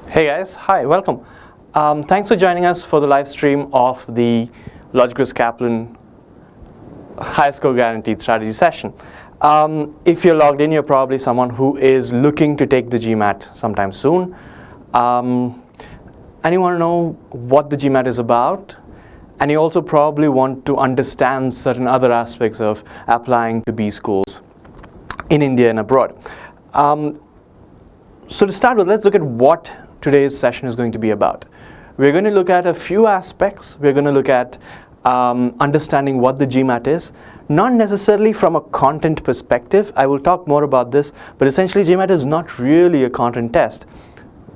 Hey guys, hi, welcome. Thanks for joining us for the live stream of the Logicus Kaplan High Score Guaranteed Strategy session. If you're logged in, you're probably someone who is looking to take the GMAT sometime soon. And you want to know what the GMAT is about. And you also probably want to understand certain other aspects of applying to B schools in India and abroad. So to start with, let's look at what today's session is going to be about. We're going to look at a few aspects. We're going to look at understanding what the GMAT is, not necessarily from a content perspective. I will talk more about this, but essentially GMAT is not really a content test.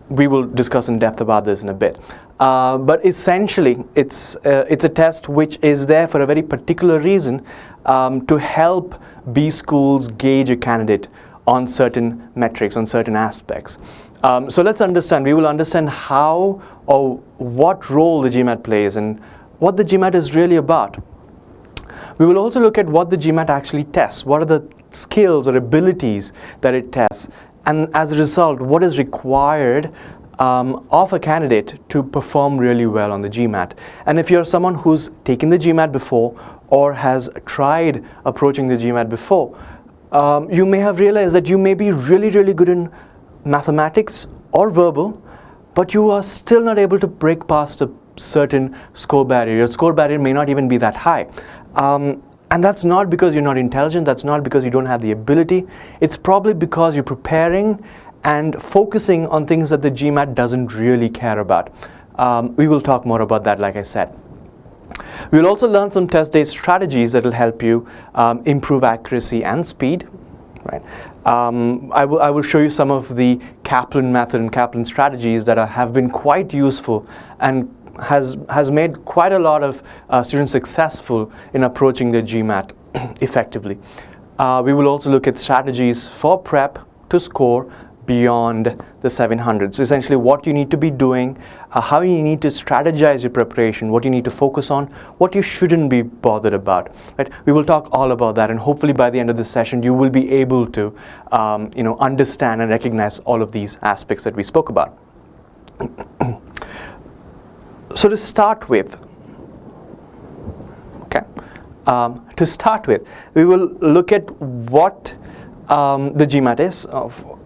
We will discuss in depth about this in a bit. But essentially, it's a test which is there for a very particular reason, to help B schools gauge a candidate on certain metrics, on certain aspects. So let's understand. We will understand how or what role the GMAT plays and what the GMAT is really about. We will also look at what the GMAT actually tests. What are the skills or abilities that it tests? And as a result, what is required of a candidate to perform really well on the GMAT. And if you're someone who's taken the GMAT before or has tried approaching the GMAT before, you may have realized that you may be really good in mathematics or verbal, but you are still not able to break past a certain score barrier. Your score barrier may not even be that high. And that's not because you're not intelligent, that's not because you don't have the ability. It's probably because you're preparing and focusing on things that the GMAT doesn't really care about. We will talk more about that, like I said. We'll also learn some test-day strategies that will help you improve accuracy and speed. Right. I will show you some of the Kaplan method and Kaplan strategies that have been quite useful and has made quite a lot of students successful in approaching the GMAT effectively. We will also look at strategies for prep to score beyond the 700. So essentially what you need to be doing, how you need to strategize your preparation, what you need to focus on, what you shouldn't be bothered about. Right? We will talk all about that, and hopefully by the end of this session you will be able to understand and recognize all of these aspects that we spoke about. So to start with, we will look at what the GMAT is,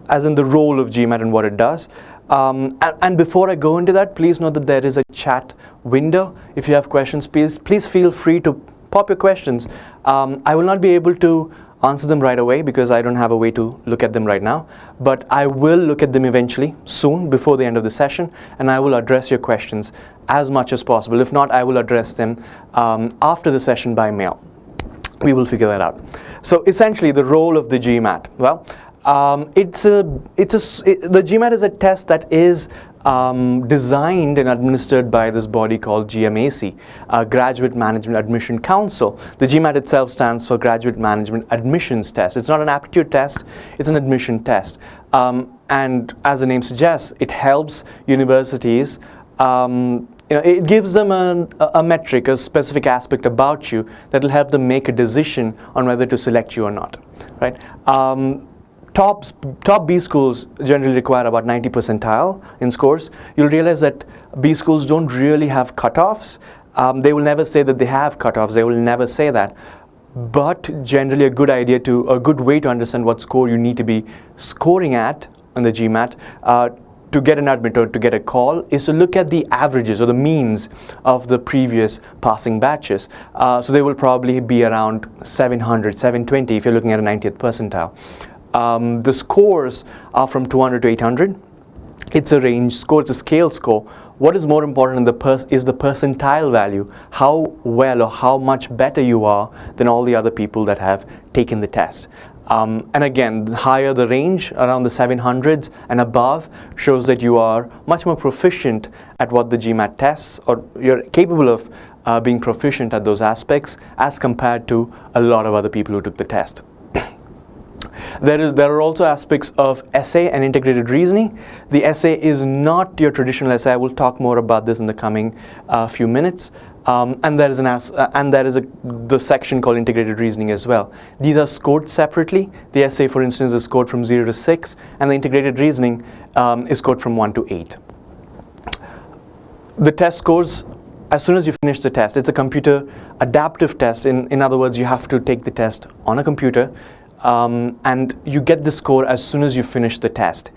as in the role of GMAT and what it does. And before I go into that, please note that there is a chat window. If you have questions, please feel free to pop your questions. I will not be able to answer them right away because I don't have a way to look at them right now, but I will look at them eventually, soon, before the end of the session, and I will address your questions as much as possible. If not, I will address them after the session by mail. We will figure that out. So essentially, the role of the GMAT. Well, the GMAT is a test that is designed and administered by this body called GMAT, Graduate Management Admission Council. The GMAT itself stands for Graduate Management Admissions Test. It's not an aptitude test, it's an admission test. And as the name suggests, it helps universities, it gives them a metric, a specific aspect about you that will help them make a decision on whether to select you or not. Right? Top B schools generally require about 90 percentile in scores. You'll realize that B schools don't really have cutoffs. They will never say that they have cutoffs. They will never say that. But generally a good way to understand what score you need to be scoring at on the GMAT to get an admit or to get a call is to look at the averages or the means of the previous passing batches. So they will probably be around 700, 720 if you're looking at a 90th percentile. The scores are from 200 to 800. It's a range score, it's a scale score. What is more important is the percentile value, how well or how much better you are than all the other people that have taken the test. And again, the higher the range, around the 700s and above, shows that you are much more proficient at what the GMAT tests, or you're capable of being proficient at those aspects as compared to a lot of other people who took the test. There are also aspects of essay and integrated reasoning. The essay is not your traditional essay. I will talk more about this in the coming few minutes. And there is the section called integrated reasoning as well. These are scored separately. The essay, for instance, is scored from 0 to 6, and the integrated reasoning is scored from 1 to 8. The test scores, as soon as you finish the test, it's a computer adaptive test. In other words, you have to take the test on a computer, and you get the score as soon as you finish the test.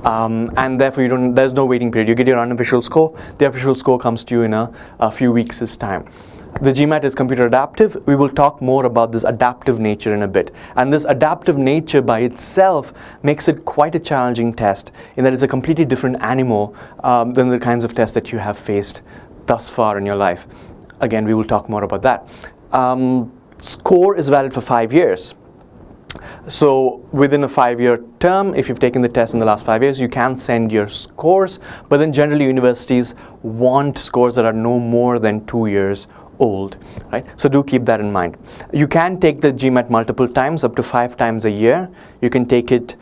And therefore there's no waiting period. You get your unofficial score. The official score comes to you in a few weeks' time. The GMAT is computer adaptive. We will talk more about this adaptive nature in a bit. And this adaptive nature by itself makes it quite a challenging test, in that it's a completely different animal than the kinds of tests that you have faced thus far in your life. Again, we will talk more about that. Score is valid for 5 years. So within a 5-year term, if you've taken the test in the last 5 years, you can send your scores, but then generally universities want scores that are no more than 2 years old, right? So do keep that in mind. You can take the GMAT multiple times, up to 5 times a year. You can take it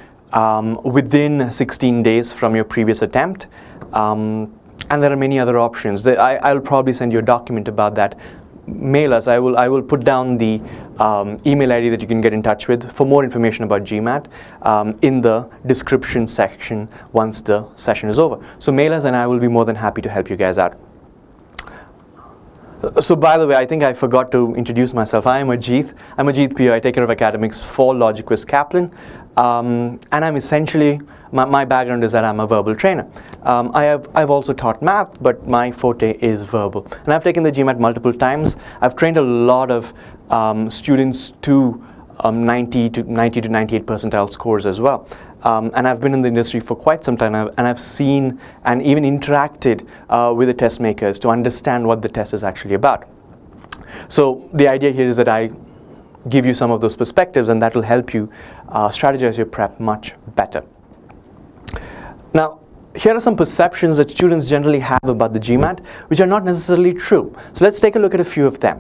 within 16 days from your previous attempt, and there are many other options. I'll probably send you a document about that. Mail us. I will put down the email ID that you can get in touch with for more information about GMAT in the description section once the session is over. So mail us and I will be more than happy to help you guys out. So by the way, I think I forgot to introduce myself. I'm Ajit. I'm Ajit P. I take care of academics for Logicquiz Kaplan, and I'm essentially, my background is that I'm a verbal trainer. I've also taught math, but my forte is verbal. And I've taken the GMAT multiple times. I've trained a lot of students to 90 to 98 percentile scores as well. And I've been in the industry for quite some time, and I've seen and even interacted with the test makers to understand what the test is actually about. So the idea here is that I give you some of those perspectives, and that will help you strategize your prep much better. Now, here are some perceptions that students generally have about the GMAT, which are not necessarily true. So let's take a look at a few of them.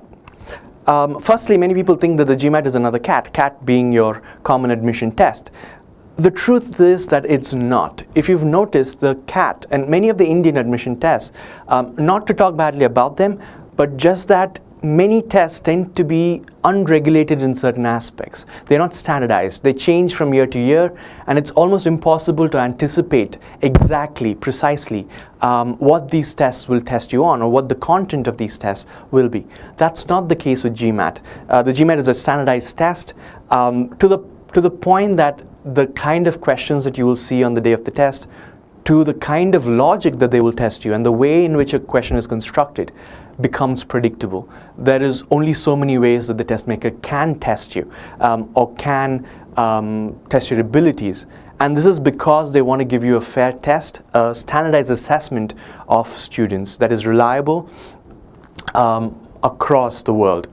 Firstly, many people think that the GMAT is another CAT being your common admission test. The truth is that it's not. If you've noticed, the CAT and many of the Indian admission tests, not to talk badly about them, but just that many tests tend to be unregulated in certain aspects. They're not standardized. They change from year to year, and it's almost impossible to anticipate exactly, precisely, what these tests will test you on, or what the content of these tests will be. That's not the case with GMAT. The GMAT is a standardized test to the point that the kind of questions that you will see on the day of the test, to the kind of logic that they will test you, and the way in which a question is constructed becomes predictable. There is only so many ways that the test maker can test you, or can test your abilities. And this is because they want to give you a fair test, a standardized assessment of students that is reliable across the world.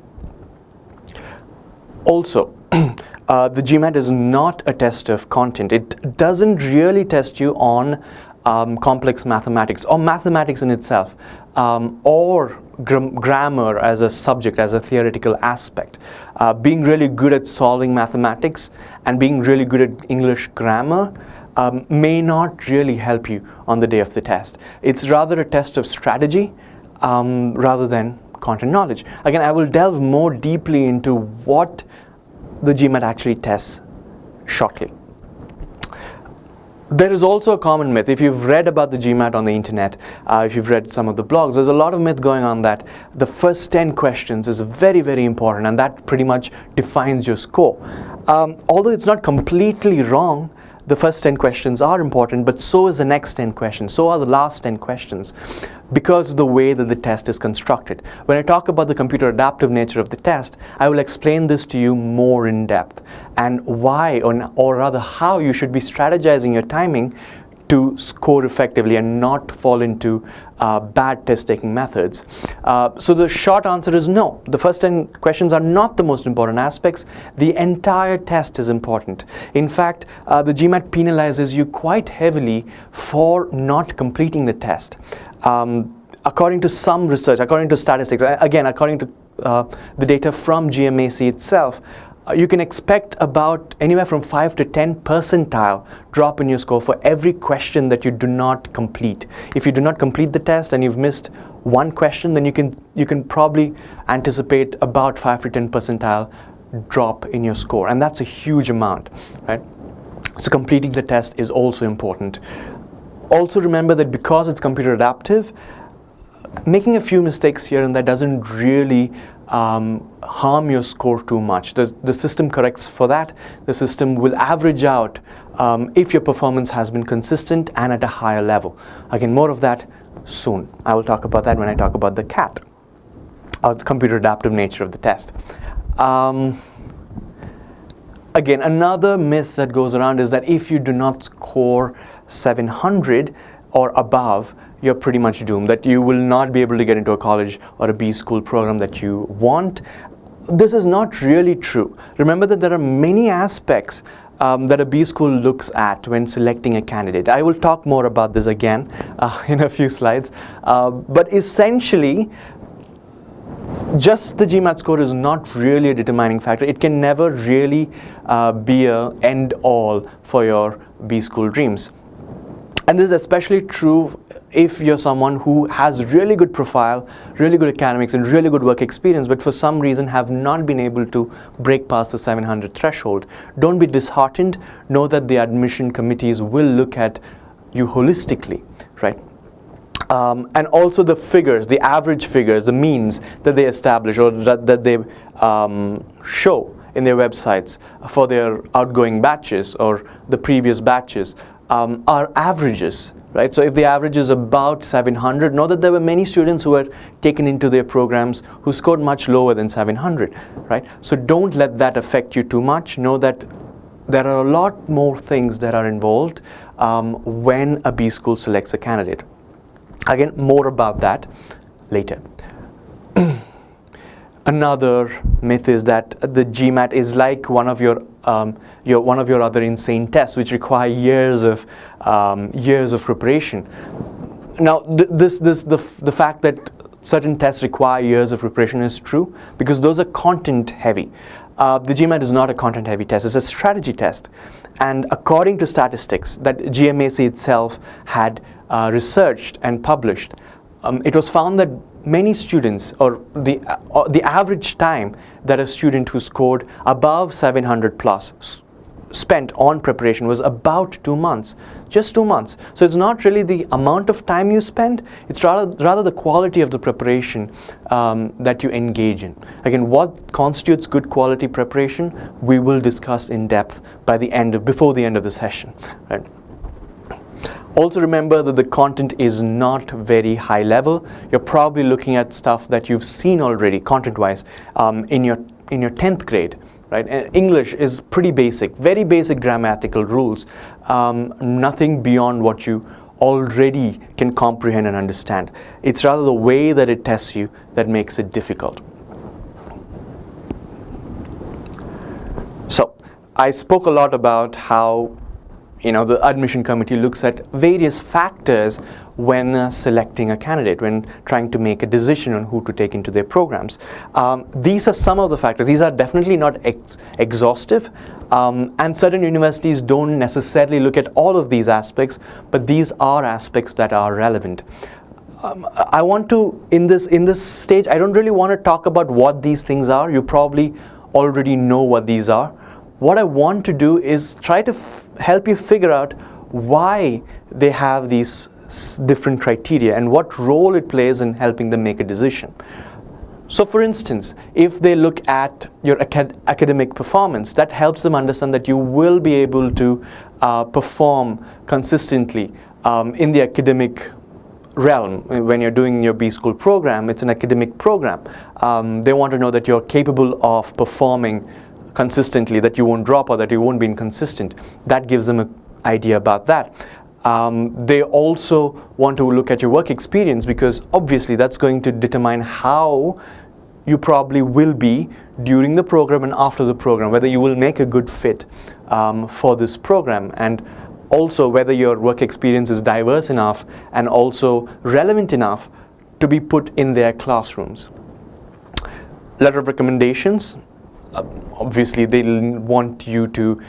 Also, the GMAT is not a test of content. It doesn't really test you on complex mathematics or mathematics in itself, or grammar as a subject, as a theoretical aspect. Being really good at solving mathematics and being really good at English grammar may not really help you on the day of the test. It's rather a test of strategy rather than content knowledge. Again, I will delve more deeply into what the GMAT actually tests shortly. There is also a common myth. If you've read about the GMAT on the internet, if you've read some of the blogs, there's a lot of myth going on that the first 10 questions is very, very important, and that pretty much defines your score. Although it's not completely wrong, the first 10 questions are important, but so is the next 10 questions, so are the last 10 questions, because of the way that the test is constructed. When I talk about the computer adaptive nature of the test, I will explain this to you more in depth, and why, or rather how you should be strategizing your timing to score effectively and not fall into bad test-taking methods. So the short answer is no. The first 10 questions are not the most important aspects. The entire test is important. In fact, the GMAT penalizes you quite heavily for not completing the test. According to some research, according to statistics, again, according to the data from GMAT itself, you can expect about anywhere from 5 to 10 percentile drop in your score for every question that you do not complete. If you do not complete the test and you've missed one question, then you can probably anticipate about 5 to 10 percentile drop in your score, and that's a huge amount, right? So completing the test is also important. Also remember that because it's computer adaptive, making a few mistakes here and there doesn't really harm your score too much. The system corrects for that. The system will average out if your performance has been consistent and at a higher level. Again, more of that soon. I will talk about that when I talk about the CAT, or the computer adaptive nature of the test. Again, another myth that goes around is that if you do not score 700 or above, you're pretty much doomed, that you will not be able to get into a college or a B school program that you want. This is not really true. Remember that there are many aspects that a B school looks at when selecting a candidate. I will talk more about this again in a few slides. But essentially, just the GMAT score is not really a determining factor. It can never really be an end-all for your B school dreams. And this is especially true if you're someone who has really good profile, really good academics, and really good work experience, but for some reason have not been able to break past the 700 threshold. Don't be disheartened. Know that the admission committees will look at you holistically, right? And also the figures, the average figures, the means that they establish or that they show in their websites for their outgoing batches or the previous batches are averages, right? So if the average is about 700, know that there were many students who were taken into their programs who scored much lower than 700, right? So don't let that affect you too much. Know that there are a lot more things that are involved when a B school selects a candidate. Again, more about that later. Another myth is that the GMAT is like one of your other insane tests, which require years of preparation. Now, the fact that certain tests require years of preparation is true because those are content heavy. The GMAT is not a content heavy test; it's a strategy test. And according to statistics that GMAT itself had researched and published, it was found that many students, or the average time that a student who scored above 700 plus spent on preparation was about 2 months, just 2 months. So it's not really the amount of time you spend, it's rather the quality of the preparation that you engage in. Again, what constitutes good quality preparation, we will discuss in depth before the end of the session, right? Also remember that the content is not very high level. You're probably looking at stuff that you've seen already content-wise in your 10th grade, right? And English is pretty basic, very basic grammatical rules, nothing beyond what you already can comprehend and understand. It's rather the way that it tests you that makes it difficult. So I spoke a lot about how the admission committee looks at various factors when selecting a candidate, when trying to make a decision on who to take into their programs. These are some of the factors. These are definitely not exhaustive, and certain universities don't necessarily look at all of these aspects, but these are aspects that are relevant. I want to, in this stage, I don't really want to talk about what these things are. You probably already know what these are. What I want to do is try to help you figure out why they have these different criteria and what role it plays in helping them make a decision. So for instance, if they look at your academic performance, that helps them understand that you will be able to perform consistently in the academic realm. When you're doing your B school program, it's an academic program. They want to know that you're capable of performing consistently, that you won't drop or that you won't be inconsistent. That gives them an idea about that. They also want to look at your work experience because obviously that's going to determine how you probably will be during the program and after the program, whether you will make a good fit for this program, and also whether your work experience is diverse enough and also relevant enough to be put in their classrooms. Letter of recommendations. Obviously they'll want you to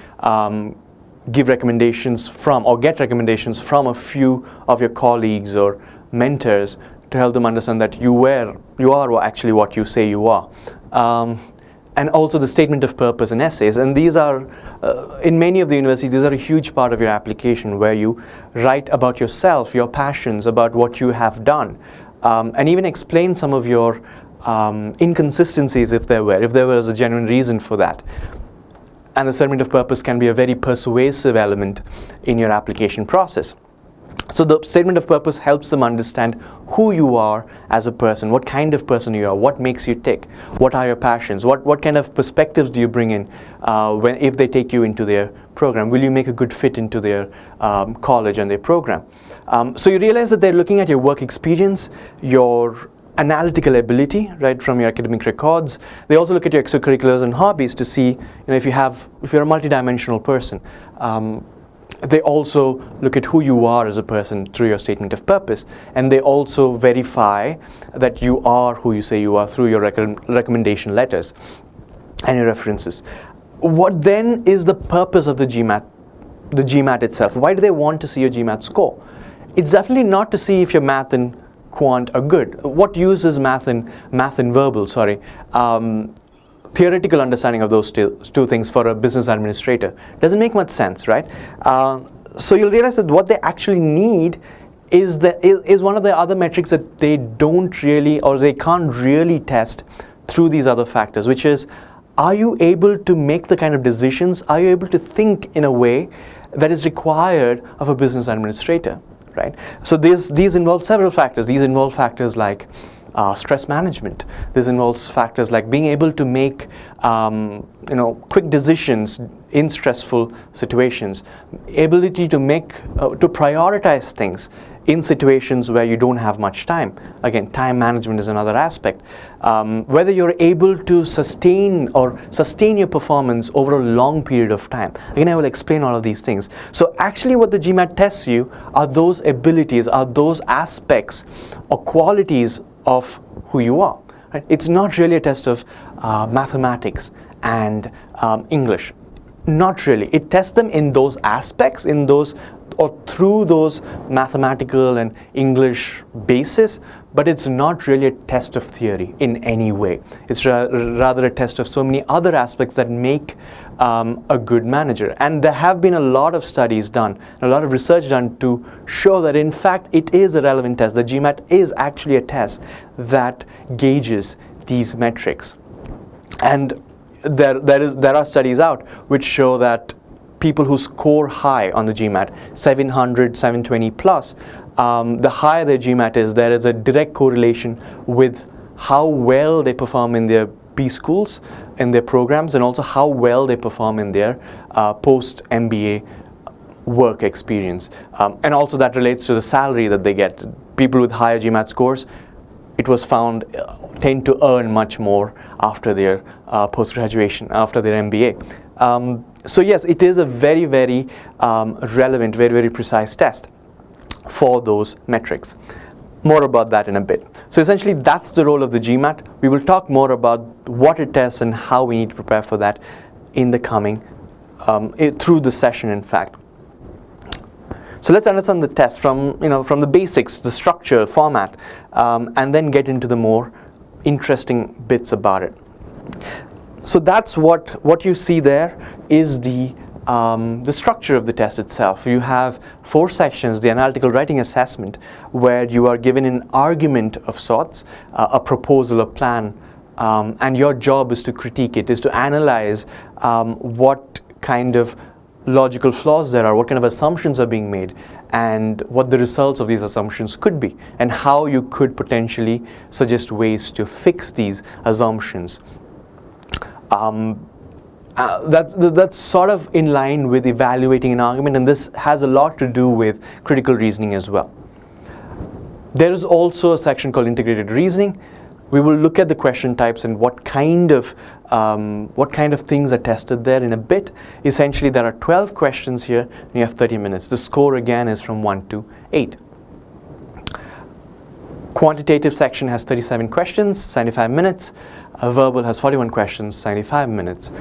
give recommendations from or get recommendations from a few of your colleagues or mentors to help them understand that you are actually what you say you are. And also the statement of purpose and essays, and these are in many of the universities, these are a huge part of your application where you write about yourself, your passions, about what you have done. and even explain some of your inconsistencies if there was a genuine reason for that. And the statement of purpose can be a very persuasive element in your application process. So the statement of purpose helps them understand who you are as a person, what kind of person you are, what makes you tick, what are your passions, what kind of perspectives do you bring in if they take you into their program. Will you make a good fit into their college and their program? So you realize that they're looking at your work experience, your analytical ability, right, from your academic records. They also look at your extracurriculars and hobbies to see, if you're a multidimensional person. They also look at who you are as a person through your statement of purpose, and they also verify that you are who you say you are through your recommendation letters and your references. What then is the purpose of the GMAT itself? Why do they want to see your GMAT score? It's definitely not to see if your math and quant are good. What use is math and verbal, theoretical understanding of those two things for a business administrator? Doesn't make much sense, right? So you'll realize that what they actually need is one of the other metrics that they don't really, or they can't really test through these other factors, which is, are you able to make the kind of decisions, are you able to think in a way that is required of a business administrator, right? So these involve several factors. These involve factors like stress management. This involves factors like being able to make quick decisions in stressful situations, ability to prioritize things in situations where you don't have much time. Again, time management is another aspect. Whether you're able to sustain your performance over a long period of time. Again, I will explain all of these things. So actually what the GMAT tests you are those abilities, are those aspects or qualities of who you are. Right? It's not really a test of mathematics and English. Not really. It tests them in those aspects, or through those mathematical and English basis, but it's not really a test of theory in any way. It's rather a test of so many other aspects that make a good manager. And there have been a lot of studies done, a lot of research done to show that in fact it is a relevant test. The GMAT is actually a test that gauges these metrics. And there are studies out which show that people who score high on the GMAT, 700, 720 plus, the higher their GMAT is, there is a direct correlation with how well they perform in their B schools, in their programs, and also how well they perform in their post-MBA work experience. And also that relates to the salary that they get. People with higher GMAT scores, it was found, tend to earn much more after their post-graduation, after their MBA. So yes, it is a very, very relevant, very, very precise test for those metrics. More about that in a bit. So essentially that's the role of the GMAT. We will talk more about what it tests and how we need to prepare for that in the coming, through the session in fact. So let's understand the test from the basics, the structure, format, and then get into the more interesting bits about it. So that's what you see there is the structure of the test itself. You have 4 sections: the analytical writing assessment, where you are given an argument of sorts, a proposal, a plan, and your job is to critique it, is to analyze what kind of logical flaws there are, what kind of assumptions are being made, and what the results of these assumptions could be, and how you could potentially suggest ways to fix these assumptions. That's sort of in line with evaluating an argument, and this has a lot to do with critical reasoning as well. There is also a section called integrated reasoning. We will look at the question types and what kind of things are tested there in a bit. Essentially, there are 12 questions here, and you have 30 minutes. The score again is from 1 to 8. Quantitative section has 37 questions, 75 minutes. Verbal has 41 questions, 75 minutes.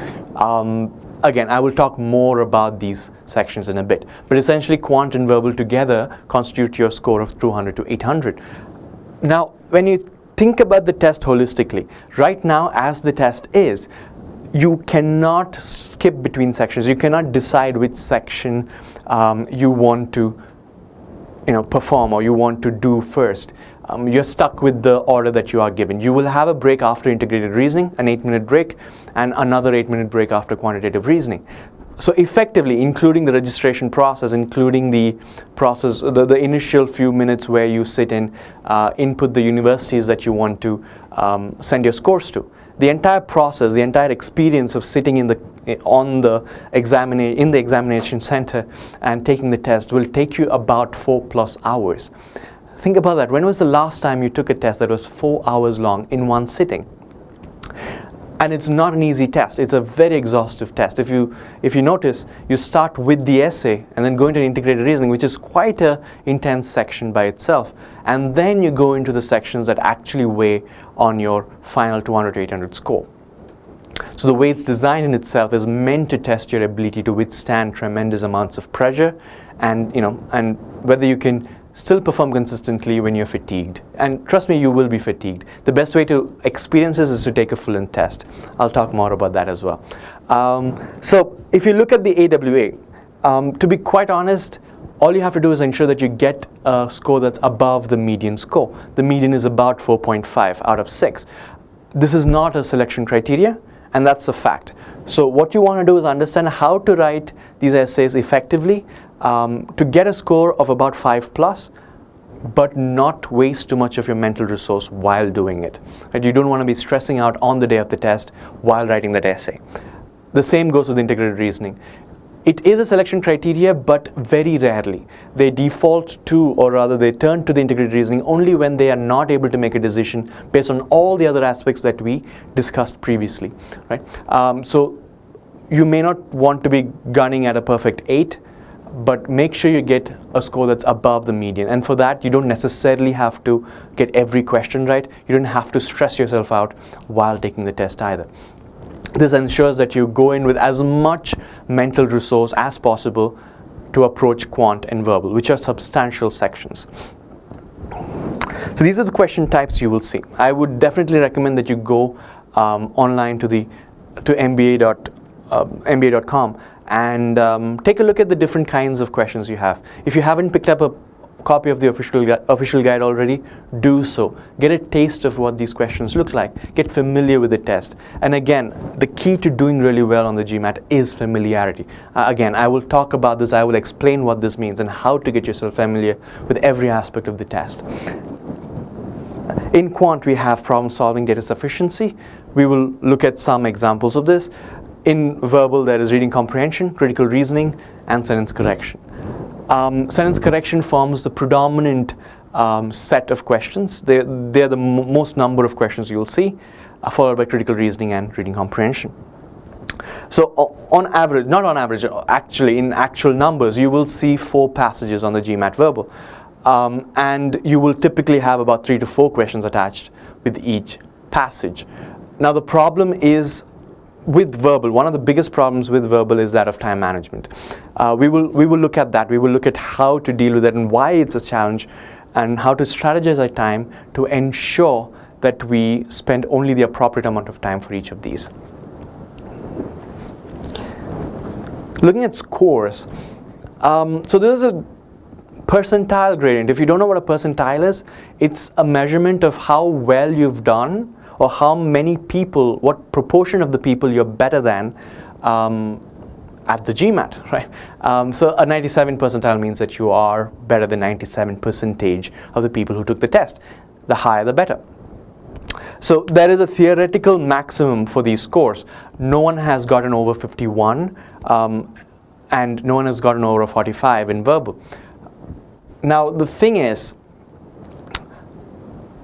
Again, I will talk more about these sections in a bit. But essentially, quant and verbal together constitute your score of 200 to 800. Now, when you think about the test holistically, right now as the test is, you cannot skip between sections. You cannot decide which section you want to perform or you want to do first, you're stuck with the order that you are given. You will have a break after integrated reasoning, an 8-minute break, and another 8-minute break after quantitative reasoning. So effectively, including the registration process, including the process, the initial few minutes where you sit and input the universities that you want to send your scores to, the entire process, the entire experience of sitting in the examination center and taking the test will take you about 4+ hours. Think about that. When was the last time you took a test that was 4 hours long in one sitting? And it's not an easy test. It's a very exhaustive test. If you notice, you start with the essay and then go into integrated reasoning, which is quite an intense section by itself. And then you go into the sections that actually weigh on your final 200 to 800 score. So the way it's designed in itself is meant to test your ability to withstand tremendous amounts of pressure, and and whether you can still perform consistently when you're fatigued. And trust me, you will be fatigued. The best way to experience this is to take a full-length test. I'll talk more about that as well. So if you look at the AWA, to be quite honest, all you have to do is ensure that you get a score that's above the median score. The median is about 4.5 out of 6. This is not a selection criteria, and that's a fact. So what you want to do is understand how to write these essays effectively, to get a score of about 5+, but not waste too much of your mental resource while doing it. Right? You don't want to be stressing out on the day of the test while writing that essay. The same goes with integrated reasoning. It is a selection criteria, but very rarely. They default to, or rather they turn to the integrated reasoning only when they are not able to make a decision based on all the other aspects that we discussed previously. Right? So you may not want to be gunning at a perfect 8, but make sure you get a score that's above the median. And for that, you don't necessarily have to get every question right. You don't have to stress yourself out while taking the test either. This ensures that you go in with as much mental resource as possible to approach quant and verbal, which are substantial sections. So these are the question types you will see. I would definitely recommend that you go online to mba.com and take a look at the different kinds of questions you have. If you haven't picked up a copy of the official guide already, do so. Get a taste of what these questions look like. Get familiar with the test. And again, the key to doing really well on the GMAT is familiarity. Again, I will talk about this. I will explain what this means and how to get yourself familiar with every aspect of the test. In quant, we have problem solving, data sufficiency. We will look at some examples of this. In verbal, there is reading comprehension, critical reasoning, and sentence correction. Sentence correction forms the predominant set of questions. They are the most number of questions you'll see, followed by critical reasoning and reading comprehension. So on average, not on average, actually in actual numbers, you will see 4 passages on the GMAT verbal. And you will typically have about 3 to 4 questions attached with each passage. Now the problem is, with verbal, one of the biggest problems with verbal is that of time management. We will look at that. We will look at how to deal with it and why it's a challenge, and how to strategize our time to ensure that we spend only the appropriate amount of time for each of these. Looking at scores, so there's a percentile gradient. If you don't know what a percentile is, it's a measurement of how well you've done, or how many people, what proportion of the people you're better than at the GMAT, right? So a 97 percentile means that you are better than 97% of the people who took the test. The higher, the better. So there is a theoretical maximum for these scores. No one has gotten over 51, and no one has gotten over a 45 in verbal. Now the thing is,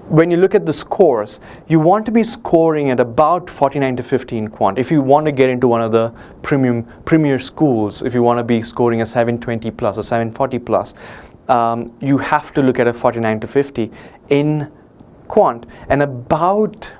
when you look at the scores, you want to be scoring at about 49 to 50 in quant. If you want to get into one of the premier schools, if you want to be scoring a 720 plus or 740 plus, you have to look at a 49 to 50 in quant, and about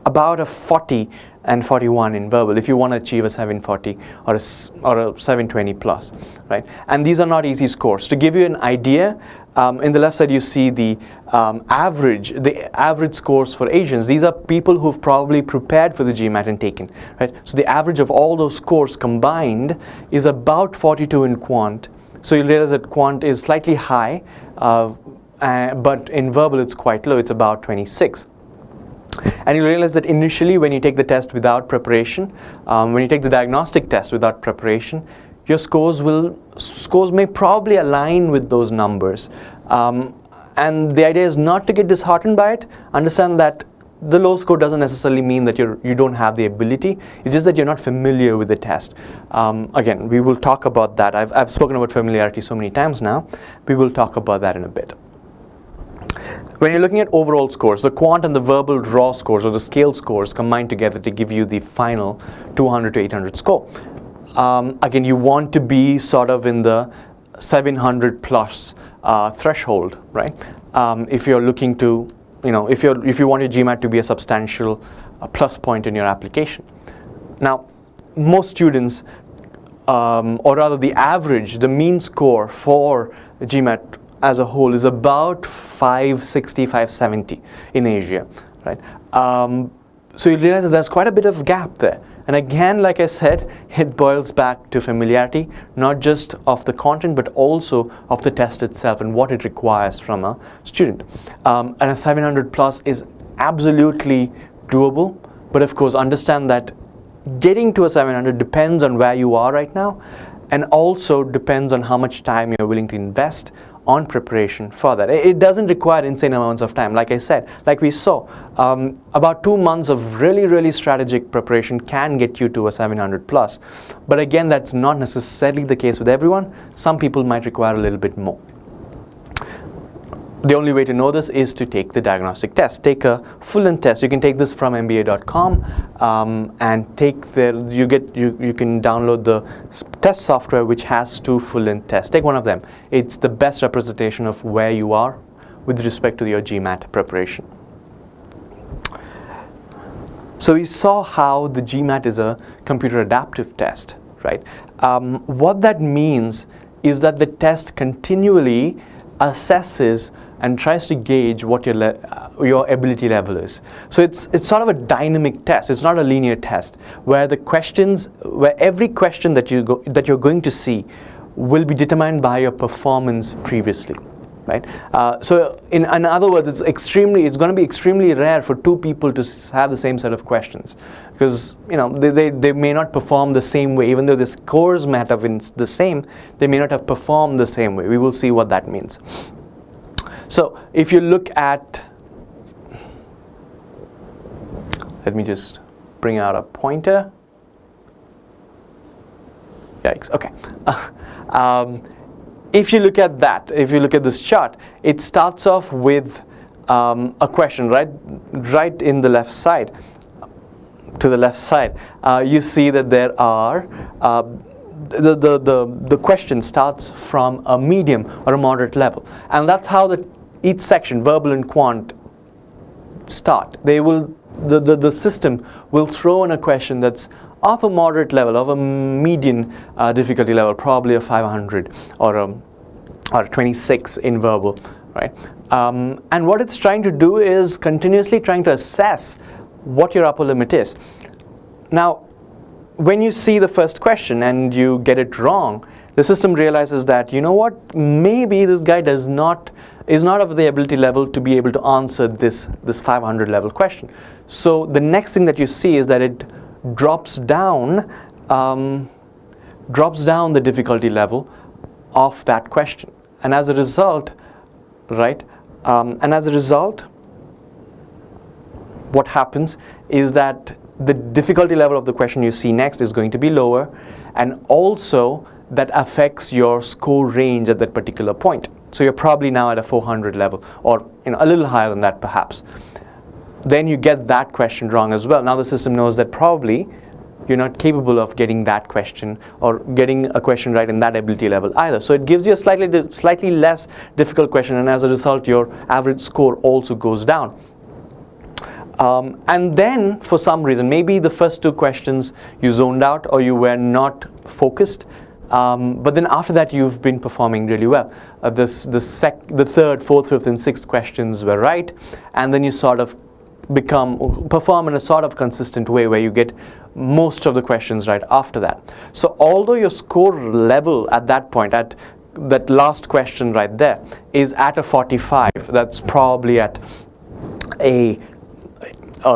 a 40 and 41 in verbal if you want to achieve a 740 or a 720 plus, right? And these are not easy scores. To give you an idea, in the left side you see the average scores for Asians. These are people who've probably prepared for the GMAT and taken, right? So the average of all those scores combined is about 42 in quant, So you'll realize that quant is slightly high, but in verbal it's quite low, it's about 26. And you'll realize that initially when you take the test without preparation, when you take the diagnostic test without preparation, your scores may probably align with those numbers. And the idea is not to get disheartened by it. Understand that the low score doesn't necessarily mean that you don't have the ability. It's just that you're not familiar with the test. Again, we will talk about that. I've spoken about familiarity so many times now. We will talk about that in a bit. When you're looking at overall scores, the quant and the verbal raw scores or the scale scores combine together to give you the final 200 to 800 score. Again, you want to be sort of in the 700 plus threshold, right? If you're looking to, if you want your GMAT to be a substantial plus point in your application. Now, most students, or rather the average, the mean score for GMAT as a whole is about 560, 570 in Asia, right? So you realize that there's quite a bit of gap there. And again, like I said, it boils back to familiarity, not just of the content, but also of the test itself and what it requires from a student. And a 700 plus is absolutely doable, but of course, understand that getting to a 700 depends on where you are right now, and also depends on how much time you're willing to invest on preparation for that. It doesn't require insane amounts of time. Like I said, like we saw, about 2 months of really strategic preparation can get you to a 700 plus. But again, that's not necessarily the case with everyone. Some people might require a little bit more. The only way to know this is to take the diagnostic test. Take a full-length test. You can take this from mba.com and you can download the test software which has 2 full-length tests. Take one of them. It's the best representation of where you are with respect to your GMAT preparation. So we saw how the GMAT is a computer adaptive test, right? What that means is that the test continually assesses and tries to gauge what your ability level is. So it's sort of a dynamic test. It's not a linear test where every question that you're going to see will be determined by your performance previously, right? So in other words, it's going to be extremely rare for 2 people to have the same set of questions, because they may not perform the same way. Even though the scores might have been the same, they may not have performed the same way. We will see what that means. So if you look at, let me just bring out a pointer. Yikes, okay. If you look at that, if you look at this chart, it starts off with a question, right in the left side. To the left side, you see that there are the question starts from a medium or a moderate level, and that's how each section, verbal and quant, start. The system will throw in a question that's of a moderate level, of a median difficulty level, probably a 500 or a 26 in verbal, right? And what it's trying to do is continuously trying to assess what your upper limit is. Now, when you see the first question and you get it wrong, the system realizes that, you know what, maybe this guy is not of the ability level to be able to answer this 500 level question. So the next thing that you see is that it drops down the difficulty level of that question, and as a result, what happens is that the difficulty level of the question you see next is going to be lower, and also that affects your score range at that particular point. So you're probably now at a 400 level, or a little higher than that perhaps. Then you get that question wrong as well. Now the system knows that probably you're not capable of getting that question or getting a question right in that ability level either. So it gives you a slightly less difficult question, and as a result your average score also goes down. And then for some reason, maybe the first 2 questions you zoned out or you were not focused, but then after that you've been performing really well. The 3rd, 4th, 5th and 6th questions were right, and then you sort of perform in a sort of consistent way where you get most of the questions right after that. So although your score level at that point, at that last question right there is at a 45, that's probably at a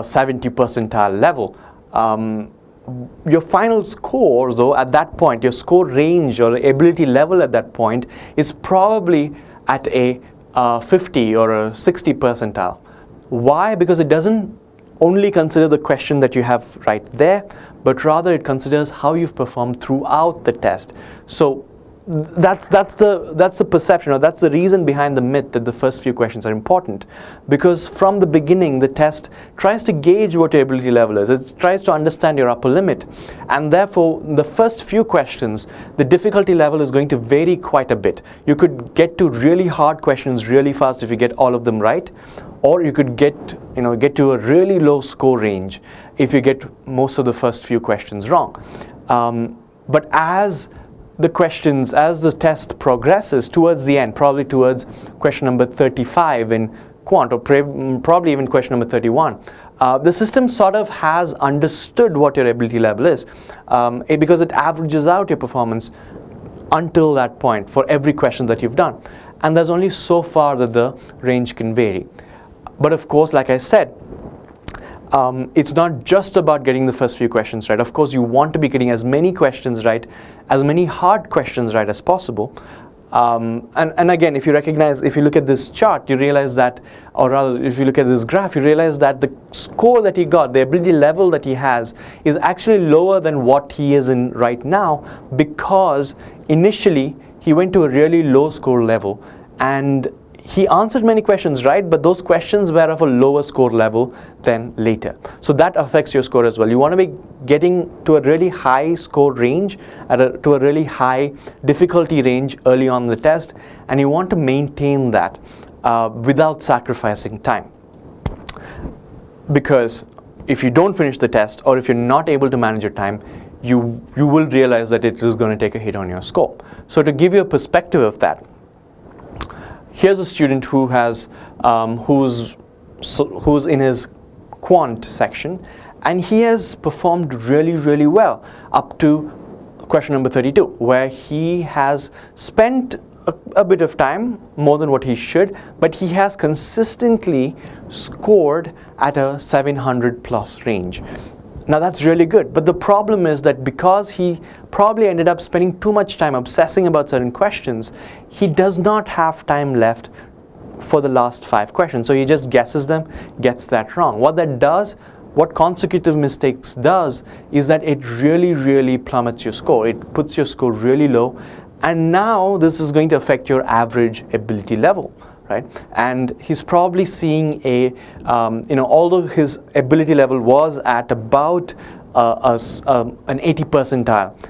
70 percentile level. Your final score, though, at that point, your score range or ability level at that point is probably at a 50 or a 60 percentile. Why? Because it doesn't only consider the question that you have right there, but rather it considers how you've performed throughout the test. So that's the perception, or that's the reason behind the myth that the first few questions are important, because from the beginning the test tries to gauge what your ability level is. It tries to understand your upper limit, and therefore the first few questions, the difficulty level is going to vary quite a bit. You could get to really hard questions really fast if you get all of them right, or you could get to a really low score range if you get most of the first few questions wrong. But as the test progresses towards the end, probably towards question number 35 in quant, or probably even question number 31, the system sort of has understood what your ability level is, because it averages out your performance until that point for every question that you've done. And there's only so far that the range can vary. But of course, like I said, it's not just about getting the first few questions right. Of course, you want to be getting as many questions right, as many hard questions right as possible. And again, if you look at this chart, you realize that, or rather, if you look at this graph, you realize that the score that he got, the ability level that he has, is actually lower than what he is in right now, because initially he went to a really low score level, and he answered many questions right, but those questions were of a lower score level than later. So that affects your score as well. You want to be getting to a really high score range, to a really high difficulty range early on in the test, and you want to maintain that without sacrificing time. Because if you don't finish the test, or if you're not able to manage your time, you will realize that it is going to take a hit on your score. So to give you a perspective of that, here's a student who has who's in his quant section, and he has performed really well up to question number 32, where he has spent a bit of time, more than what he should, but he has consistently scored at a 700 plus range. Now that's really good, but the problem is that because he probably ended up spending too much time obsessing about certain questions, he does not have time left for the last 5 questions. So he just guesses them, gets that wrong. What consecutive mistakes does is that it really plummets your score. It puts your score really low, and now this is going to affect your average ability level. Right? And he's probably seeing although his ability level was at about an 80 percentile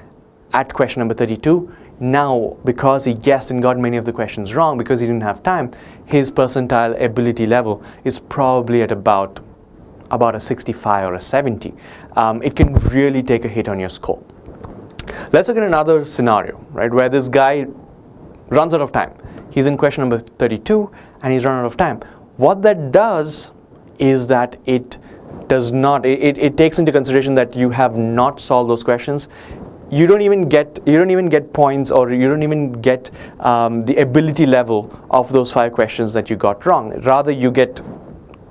at question number 32, now because he guessed and got many of the questions wrong because he didn't have time, his percentile ability level is probably at about a 65 or a 70. It can really take a hit on your score. Let's look at another scenario, right, where this guy runs out of time. He's in question number 32 and he's run out of time. What that does is that it takes into consideration that you have not solved those questions. You don't even get points, or you don't even get the ability level of those 5 questions that you got wrong. Rather,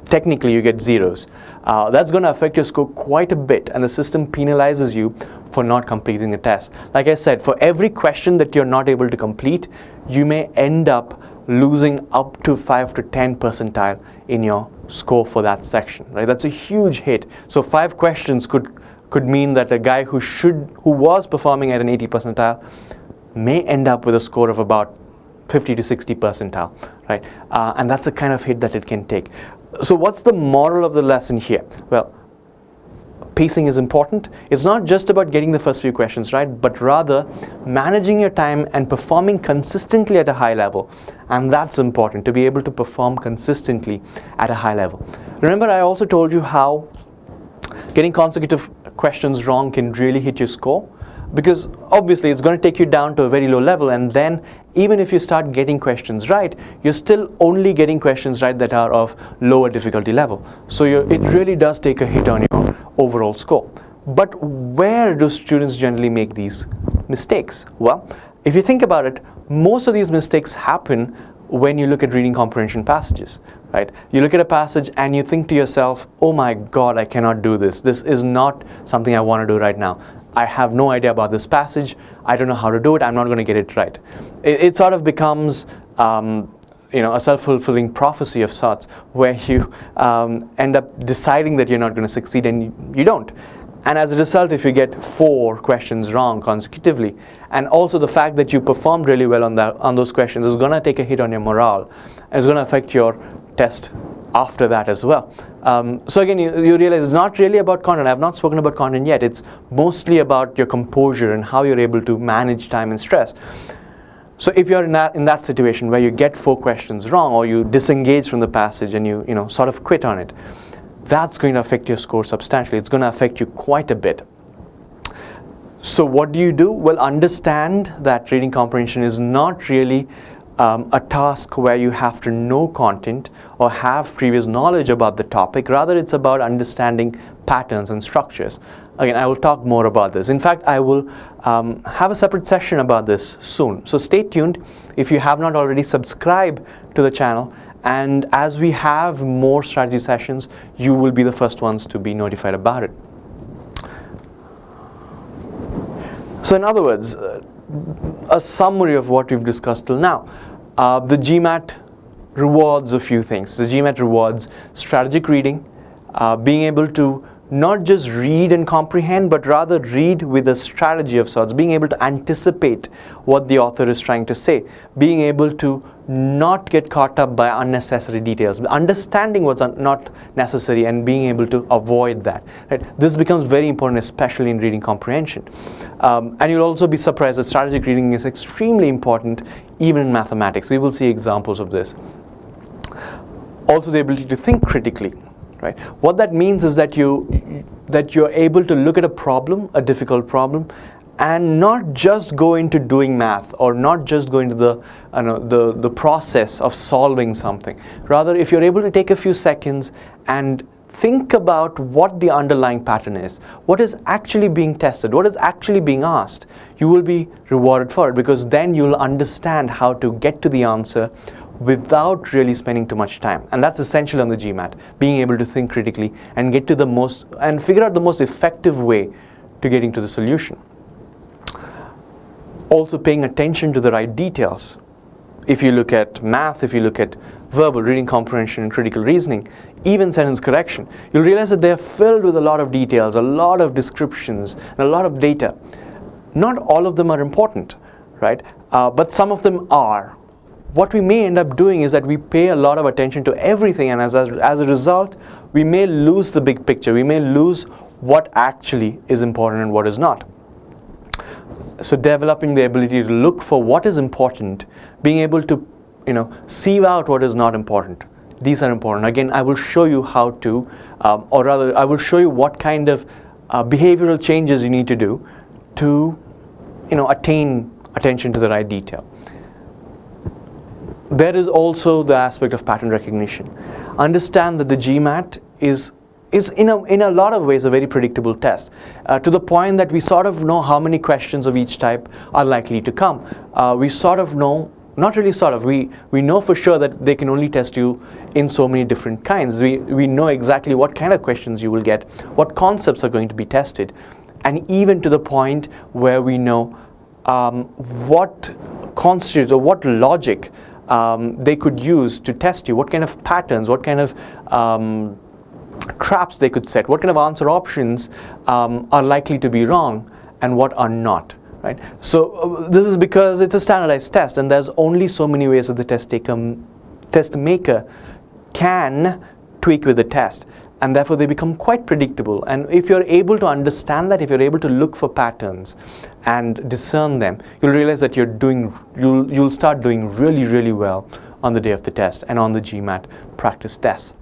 technically you get zeros. That's going to affect your score quite a bit, and the system penalizes you for not completing the test. Like I said, for every question that you're not able to complete, you may end up losing up to 5 to 10 percentile in your score for that section. Right? That's a huge hit. So 5 questions could mean that a guy who was performing at an 80 percentile may end up with a score of about 50 to 60 percentile, right? And that's the kind of hit that it can take. So what's the moral of the lesson here? Well, pacing is important. It's not just about getting the first few questions right, but rather managing your time and performing consistently at a high level. And that's important, to be able to perform consistently at a high level. Remember, I also told you how getting consecutive questions wrong can really hit your score, because obviously it's going to take you down to a very low level, and then even if you start getting questions right, you're still only getting questions right that are of lower difficulty level. So it really does take a hit on your overall score. But where do students generally make these mistakes? Well, If you think about it, most of these mistakes happen when you look at reading comprehension passages, right? You look at a passage and you think to yourself, oh my God, I cannot do this. This is not something I want to do right now. I have no idea about this passage. I don't know how to do it. I'm not going to get it right. It sort of becomes a self-fulfilling prophecy of sorts, where you end up deciding that you're not going to succeed and you don't. And as a result, if you get 4 questions wrong consecutively, and also the fact that you performed really well on those questions is going to take a hit on your morale, and it's going to affect your test after that as well. So again, you realize it's not really about content. I've not spoken about content yet. It's mostly about your composure and how you're able to manage time and stress. So if you're in that situation where you get 4 questions wrong, or you disengage from the passage and you sort of quit on it, that's going to affect your score substantially. It's going to affect you quite a bit. So what do? Well, understand that reading comprehension is not really a task where you have to know content or have previous knowledge about the topic. Rather, it's about understanding patterns and structures. Again, I will talk more about this. In fact, I will have a separate session about this soon. So stay tuned. If you have not already, subscribe to the channel. And as we have more strategy sessions, you will be the first ones to be notified about it. So in other words, a summary of what we've discussed till now. The GMAT rewards a few things. The GMAT rewards strategic reading, being able to not just read and comprehend, but rather read with a strategy of sorts, being able to anticipate what the author is trying to say, being able to not get caught up by unnecessary details, understanding what's not necessary and being able to avoid that. Right? This becomes very important, especially in reading comprehension. And you'll also be surprised that strategic reading is extremely important even in mathematics. We will see examples of this. Also, the ability to think critically. Right? What that means is that you're able to look at a problem, a difficult problem, and not just go into doing math, or not just go into the process of solving something. Rather, if you're able to take a few seconds and think about what the underlying pattern is, what is actually being tested, what is actually being asked, you will be rewarded for it, because then you'll understand how to get to the answer without really spending too much time. And that's essential on the GMAT, being able to think critically and get to and figure out the most effective way to getting to the solution. Also paying attention to the right details. If you look at math, if you look at verbal, reading comprehension, and critical reasoning, even sentence correction, you'll realize that they're filled with a lot of details, a lot of descriptions, and a lot of data. Not all of them are important, right? But some of them are. What we may end up doing is that we pay a lot of attention to everything, and as a result, we may lose the big picture. We may lose what actually is important and what is not. So developing the ability to look for what is important, being able to sieve out what is not important. These are important. Again, I will show you how to, or rather, I will show you what kind of behavioral changes you need to do to attain attention to the right detail. There is also the aspect of pattern recognition. Understand that the GMAT is in a lot of ways a very predictable test, to the point that we sort of know how many questions of each type are likely to come. We sort of know, not really sort of, we know for sure that they can only test you in so many different kinds. We know exactly what kind of questions you will get, what concepts are going to be tested, and even to the point where we know what constitutes or what logic they could use to test you, what kind of patterns, what kind of traps they could set, what kind of answer options are likely to be wrong and what are not. Right? So this is because it's a standardized test, and there's only so many ways that the test maker can tweak with the test, and therefore they become quite predictable. And if you're able to understand that, if you're able to look for patterns and discern them, you'll realize that you'll start doing really, really well on the day of the test and on the GMAT practice test.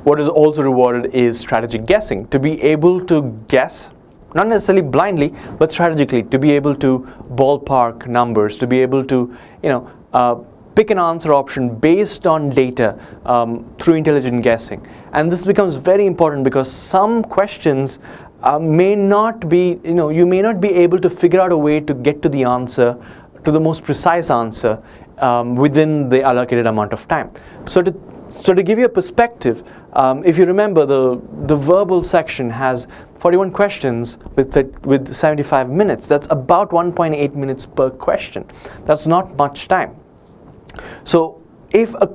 What is also rewarded is strategic guessing, to be able to guess, not necessarily blindly, but strategically, to be able to ballpark numbers, to be able to pick an answer option based on data through intelligent guessing. And this becomes very important because some questions may not be, you may not be able to figure out a way to get to the answer, to the most precise answer within the allocated amount of time. So to give you a perspective, if you remember, the verbal section has 41 questions with 75 minutes. That's about 1.8 minutes per question. That's not much time. So if a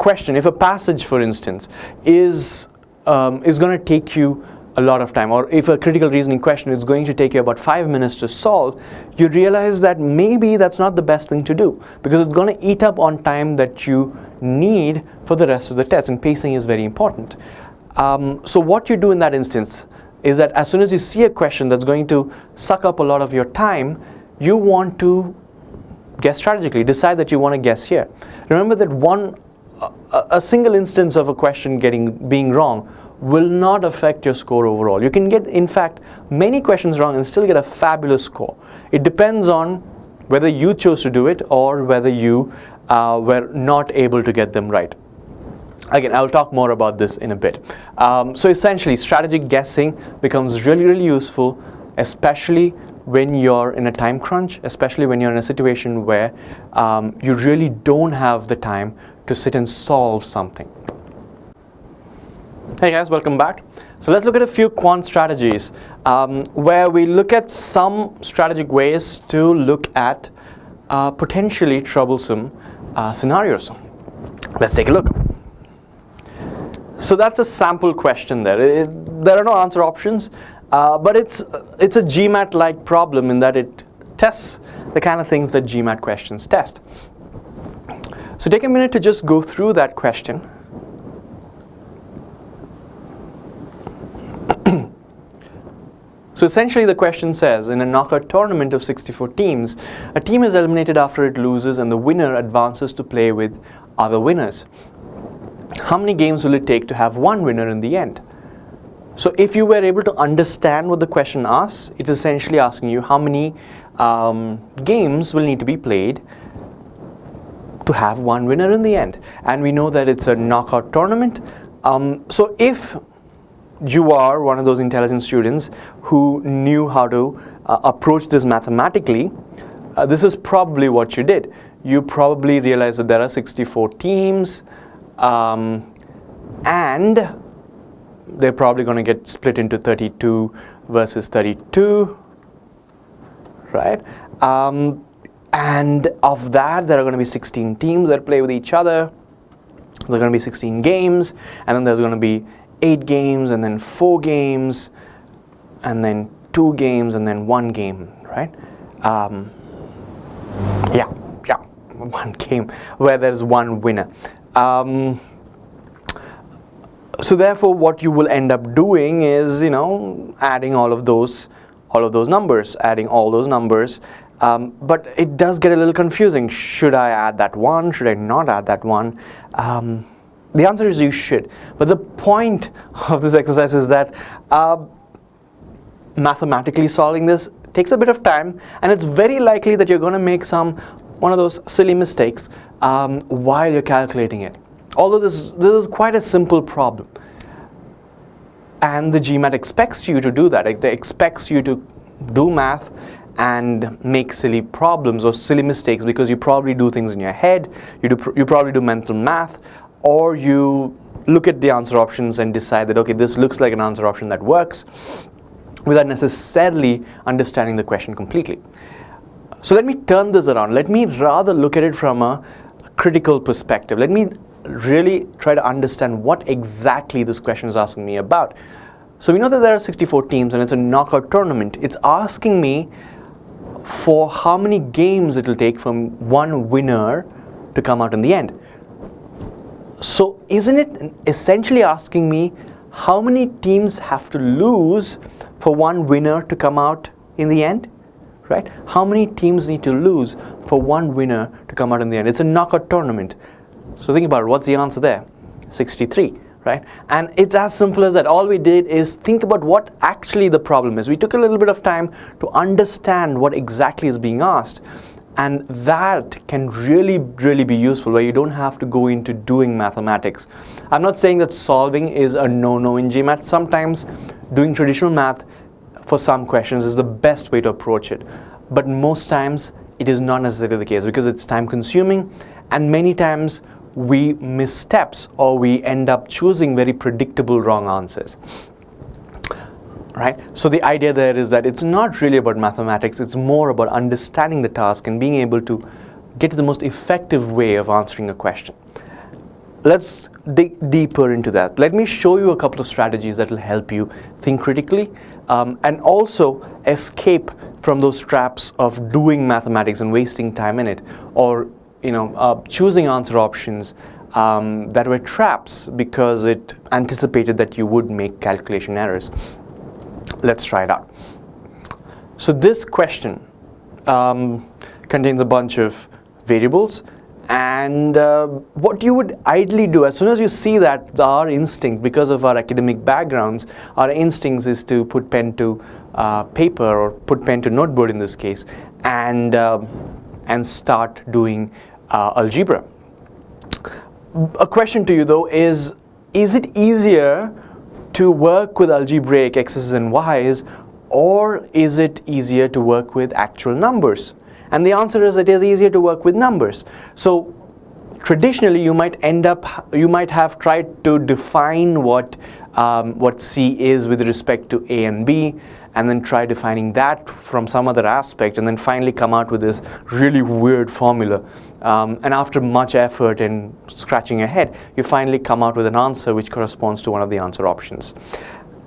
passage, for instance, is going to take you a lot of time, or if a critical reasoning question is going to take you about 5 minutes to solve, you realize that maybe that's not the best thing to do, because it's going to eat up on time that you need for the rest of the test, and pacing is very important. So what you do in that instance is that as soon as you see a question that's going to suck up a lot of your time, you want to guess strategically, decide that you want to guess here. Remember that a single instance of a question being wrong will not affect your score overall. You can get, in fact, many questions wrong and still get a fabulous score. It depends on whether you chose to do it or whether you were not able to get them right. Again, I'll talk more about this in a bit. So essentially, strategic guessing becomes really, really useful, especially when you're in a time crunch, especially when you're in a situation where you really don't have the time to sit and solve something. Hey guys, welcome back. So let's look at a few quant strategies where we look at some strategic ways to look at potentially troublesome scenarios. Let's take a look. So that's a sample question there. There are no answer options, but it's a GMAT-like problem in that it tests the kind of things that GMAT questions test. So take a minute to just go through that question. So essentially the question says, in a knockout tournament of 64 teams, a team is eliminated after it loses and the winner advances to play with other winners. How many games will it take to have one winner in the end? So if you were able to understand what the question asks, it's essentially asking you how many games will need to be played to have one winner in the end. And we know that it's a knockout tournament. So if you are one of those intelligent students who knew how to approach this mathematically, this is probably what you did. You probably realized that there are 64 teams, and they're probably going to get split into 32 versus 32, right? And of that, there are going to be 16 teams that play with each other. There are going to be 16 games, and then there's going to be 8 games, and then 4 games, and then 2 games, and then 1 game, right? Yeah, 1 game where there's 1 winner. So therefore, what you will end up doing is, adding all of those numbers, adding all those numbers. But it does get a little confusing. Should I add that 1? Should I not add that 1? The answer is you should. But the point of this exercise is that mathematically solving this takes a bit of time, and it's very likely that you're going to make one of those silly mistakes while you're calculating it. Although this is quite a simple problem, and the GMAT expects you to do that. It expects you to do math and make silly problems or silly mistakes, because you probably do things in your head, you probably do mental math, or you look at the answer options and decide that, okay, this looks like an answer option that works, without necessarily understanding the question completely. So let me turn this around. Let me rather look at it from a critical perspective. Let me really try to understand what exactly this question is asking me about. So we know that there are 64 teams and it's a knockout tournament. It's asking me for how many games it will take from one winner to come out in the end. So isn't it essentially asking me how many teams have to lose for one winner to come out in the end? Right? How many teams need to lose for one winner to come out in the end? It's a knockout tournament. So think about it. What's the answer there? 63, right? And it's as simple as that. All we did is think about what actually the problem is. We took a little bit of time to understand what exactly is being asked. And that can really, really be useful, where you don't have to go into doing mathematics. I'm not saying that solving is a no-no in GMAT. Sometimes doing traditional math for some questions is the best way to approach it. But most times it is not necessarily the case because it's time consuming, and many times we miss steps or we end up choosing very predictable wrong answers. Right? So the idea there is that it's not really about mathematics, it's more about understanding the task and being able to get to the most effective way of answering a question. Let's dig deeper into that. Let me show you a couple of strategies that will help you think critically and also escape from those traps of doing mathematics and wasting time in it, or choosing answer options that were traps because it anticipated that you would make calculation errors. Let's try it out. So this question contains a bunch of variables, and what you would ideally do as soon as you see that, our instinct, because of our academic backgrounds, our instincts is to put pen to paper, or put pen to noteboard in this case, and start doing algebra. A question to you though is it easier to work with algebraic x's and y's, or is it easier to work with actual numbers? And the answer is it is easier to work with numbers. So traditionally you might have tried to define what C is with respect to A and B, and then try defining that from some other aspect, and then finally come out with this really weird formula. And after much effort and scratching your head, you finally come out with an answer which corresponds to one of the answer options.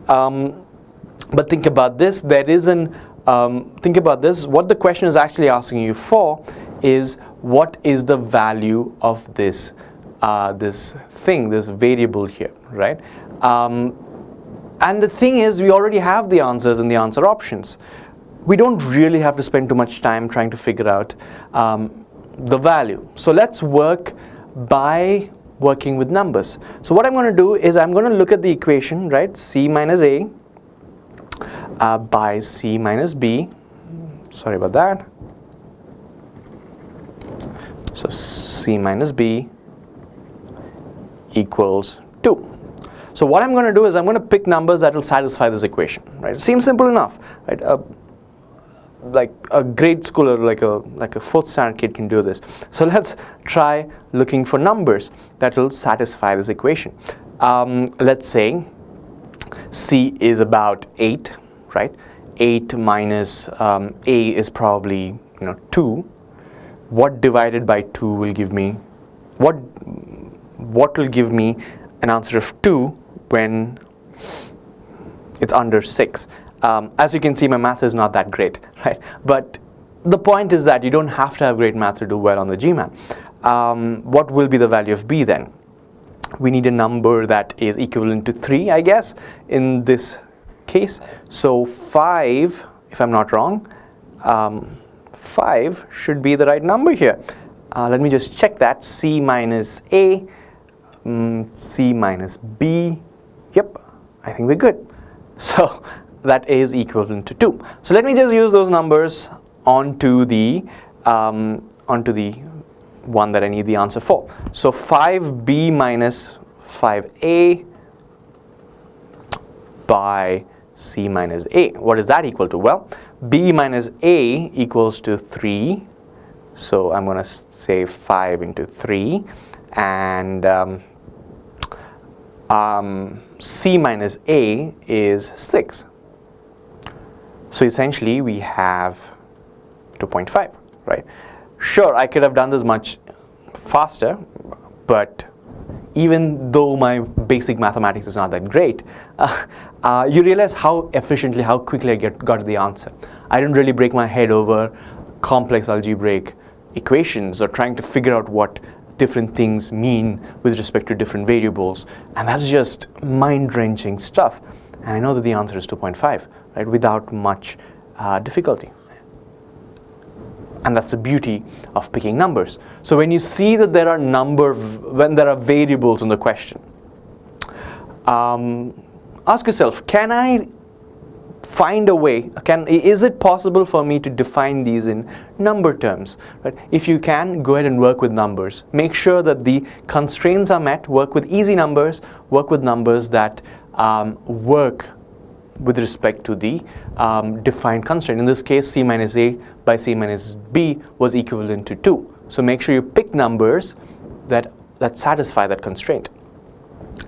But think about this. Think about this. What the question is actually asking you for is, what is the value of this this variable here, right? And the thing is, we already have the answers in the answer options. We don't really have to spend too much time trying to figure out the value. So let's work by working with numbers. So what I'm going to do is I'm going to look at the equation, right? C minus A by C minus B. Sorry about that. So C minus B equals 2. So what I'm going to do is I'm going to pick numbers that will satisfy this equation, right? It seems simple enough, right? Like a grade schooler, like a fourth standard kid can do this. So let's try looking for numbers that will satisfy this equation. Let's say C is about 8, right? 8 minus A is probably 2. What divided by 2 will give me what will give me an answer of 2 when it's under 6? As you can see, my math is not that great, right? But the point is that you don't have to have great math to do well on the GMAT. What will be the value of B then? We need a number that is equivalent to 3, I guess, in this case. So 5, if I'm not wrong, 5 should be the right number here. Let me just check that. C minus A, C minus B. Yep, I think we're good. So that is equivalent to 2. So let me just use those numbers onto the one that I need the answer for. So 5B minus 5A by C minus A. What is that equal to? Well, B minus A equals to 3. So I'm going to say 5 into 3. And C minus A is 6. So essentially we have 2.5, right? Sure, I could have done this much faster, but even though my basic mathematics is not that great, you realize how efficiently, how quickly I got the answer. I didn't really break my head over complex algebraic equations or trying to figure out what different things mean with respect to different variables, and that's just mind-wrenching stuff. And I know that the answer is 2.5, right, without much difficulty. And that's the beauty of picking numbers. So when you see that there are when there are variables in the question, ask yourself, can I find a way, is it possible for me to define these in number terms? Right? If you can, go ahead and work with numbers. Make sure that the constraints are met. Work with easy numbers. Work with numbers that work with respect to the defined constraint. In this case, c minus a by c minus b was equivalent to 2. So make sure you pick numbers that satisfy that constraint.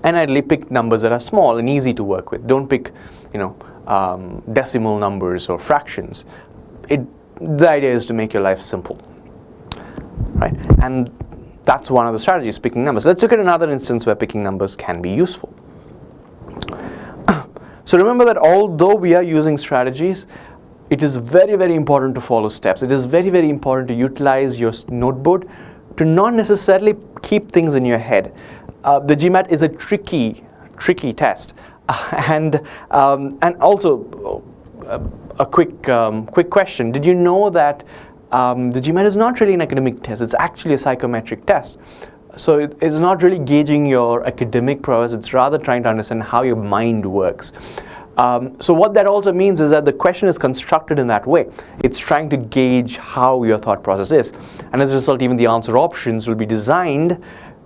And ideally pick numbers that are small and easy to work with. Don't pick, decimal numbers or fractions. The idea is to make your life simple, right? And that's one of the strategies, picking numbers. Let's look at another instance where picking numbers can be useful. So remember that although we are using strategies, it is very, very important to follow steps. It is very, very important to utilize your notebook to not necessarily keep things in your head. The GMAT is a tricky test, and also a quick question. Did you know that the GMAT is not really an academic test? It's actually a psychometric test. So it's not really gauging your academic prowess. It's rather trying to understand how your mind works. So what that also means is that the question is constructed in that way. It's trying to gauge how your thought process is. And as a result, even the answer options will be designed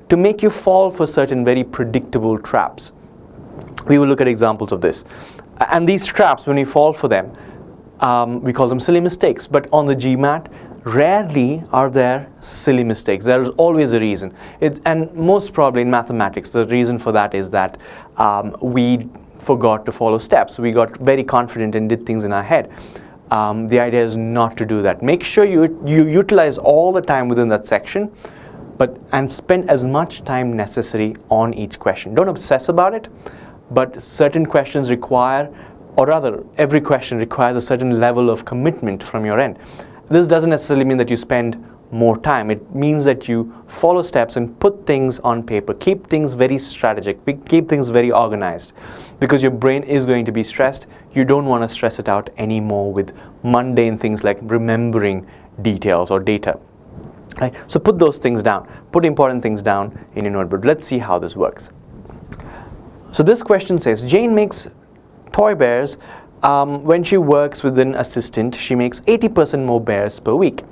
to make you fall for certain very predictable traps. We will look at examples of this. And these traps, when we fall for them, we call them silly mistakes. But on the GMAT, rarely are there silly mistakes. There is always a reason. And most probably in mathematics, the reason for that is that we forgot to follow steps. We got very confident and did things in our head. The idea is not to do that. Make sure you utilize all the time within that section, and spend as much time necessary on each question. Don't obsess about it, but certain questions require, or rather, every question requires a certain level of commitment from your end. This doesn't necessarily mean that you spend more time. It means that you follow steps and put things on paper. Keep things very strategic. Keep things very organized, because your brain is going to be stressed. You don't want to stress it out anymore with mundane things like remembering details or data. Right? So put those things down. Put important things down in your notebook. Let's see how this works. So this question says, Jane makes toy bears. When she works with an assistant, she makes 80% more bears per week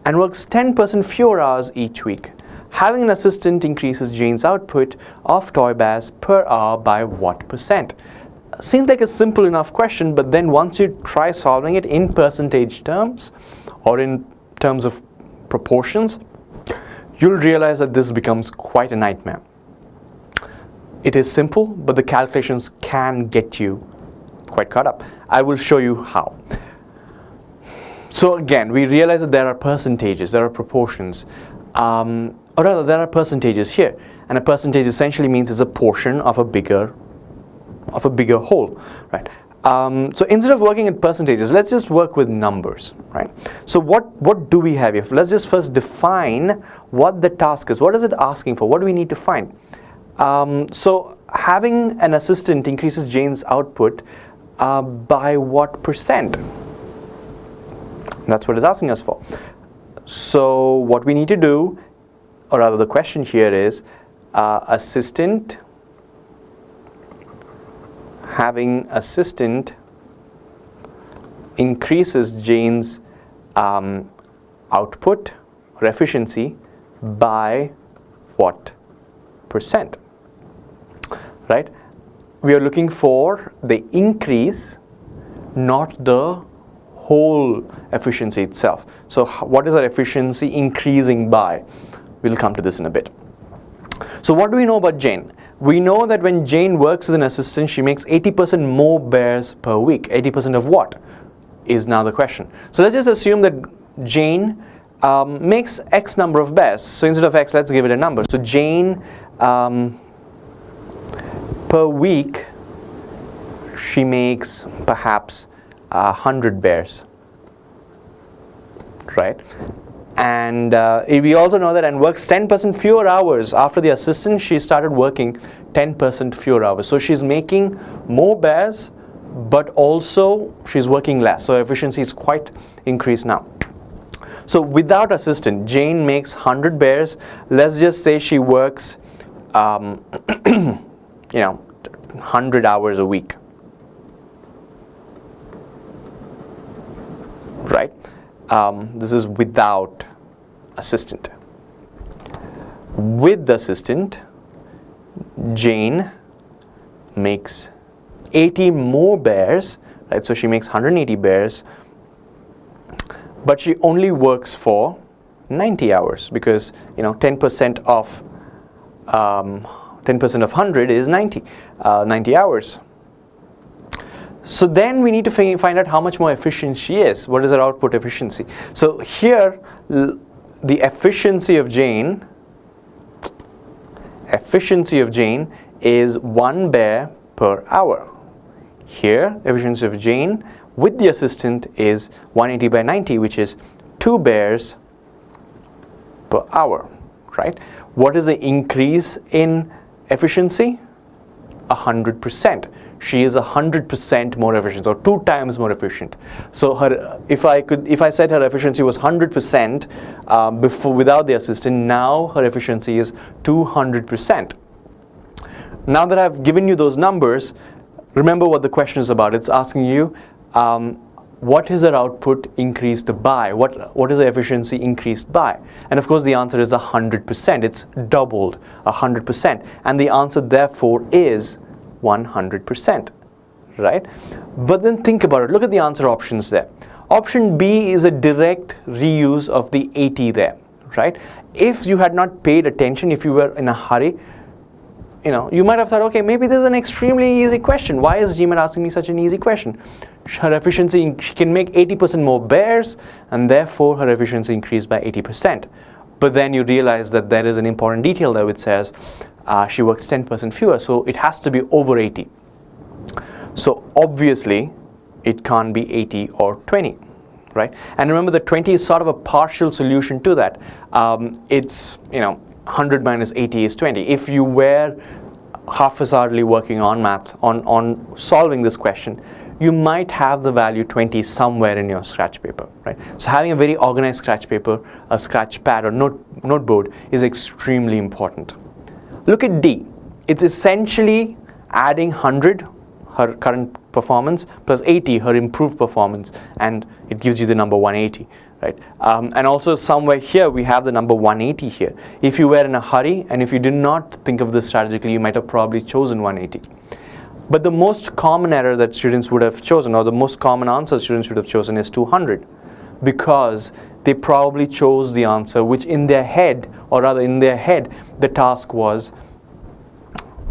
and works 10% fewer hours each week. Having an assistant increases Jane's output of toy bears per hour by what percent? Seems like a simple enough question, but then once you try solving it in percentage terms or in terms of proportions, you'll realize that this becomes quite a nightmare. It is simple, but the calculations can get you quite caught up. I will show you how. So again, we realize that there are percentages, there are proportions, or rather there are percentages here, and a percentage essentially means it's a portion of a bigger whole, right? So instead of working in percentages, let's just work with numbers, right? So what do we have here? Let's just first define what the task is. What is it asking for? What do we need to find? So having an assistant increases Jane's output by what percent? That's what it's asking us for. So what we need to do, or rather the question here is, having assistant increases Jane's output or efficiency by what percent? Right? We are looking for the increase, not the whole efficiency itself. So what is our efficiency increasing by? We'll come to this in a bit. So what do we know about Jane? We know that when Jane works with an assistant, she makes 80% more bears per week. 80% of what is now the question. So let's just assume that Jane makes X number of bears. So instead of X, let's give it a number. So Jane, per week, she makes perhaps 100 bears, right? And we also know that and works 10% fewer hours. After the assistant, she started working 10% fewer hours. So she's making more bears, but also she's working less. So efficiency is quite increased now. So without assistant, Jane makes 100 bears. Let's just say she works, 100 hours a week. Right? This is without assistant. With the assistant, Jane makes 80 more bears, right? So she makes 180 bears, but she only works for 90 hours because 10% of 100 is 90 hours. So then we need to find out how much more efficient she is. What is her output efficiency? So here the efficiency of Jane is 1 bear per hour. Here efficiency of Jane with the assistant is 180 by 90, which is 2 bears per hour, right? What is the increase in efficiency? 100%. She is 100% more efficient, or 2 times more efficient. So if I said her efficiency was 100% before without the assistant, now her efficiency is 200%. Now that I've given you those numbers, remember what the question is about. It's asking you what is her output increased by? What is the efficiency increased by? And of course the answer is 100%. It's doubled 100%. And the answer therefore is 100%, right? But then think about it. Look at the answer options there. Option B is a direct reuse of the 80 there, right? If you had not paid attention, if you were in a hurry, you might have thought, okay, maybe this is an extremely easy question. Why is GMAT asking me such an easy question? Her efficiency, she can make 80% more bears, and therefore her efficiency increased by 80%. But then you realize that there is an important detail there which says she works 10% fewer, so it has to be over 80. So obviously it can't be 80 or 20, right? And remember the 20 is sort of a partial solution to that. It's 100 minus 80 is 20. If you were haphazardly working on math, on solving this question, you might have the value 20 somewhere in your scratch paper, right? So having a very organized scratch paper, a scratch pad or noteboard is extremely important. Look at D. It's essentially adding 100, her current performance, plus 80, her improved performance, and it gives you the number 180. Right? And also somewhere here we have the number 180 here. If you were in a hurry and if you did not think of this strategically, you might have probably chosen 180. But the most common error that students would have chosen, or the most common answer students would have chosen, is 200, because they probably chose the answer which in their head, or rather in their head, the task was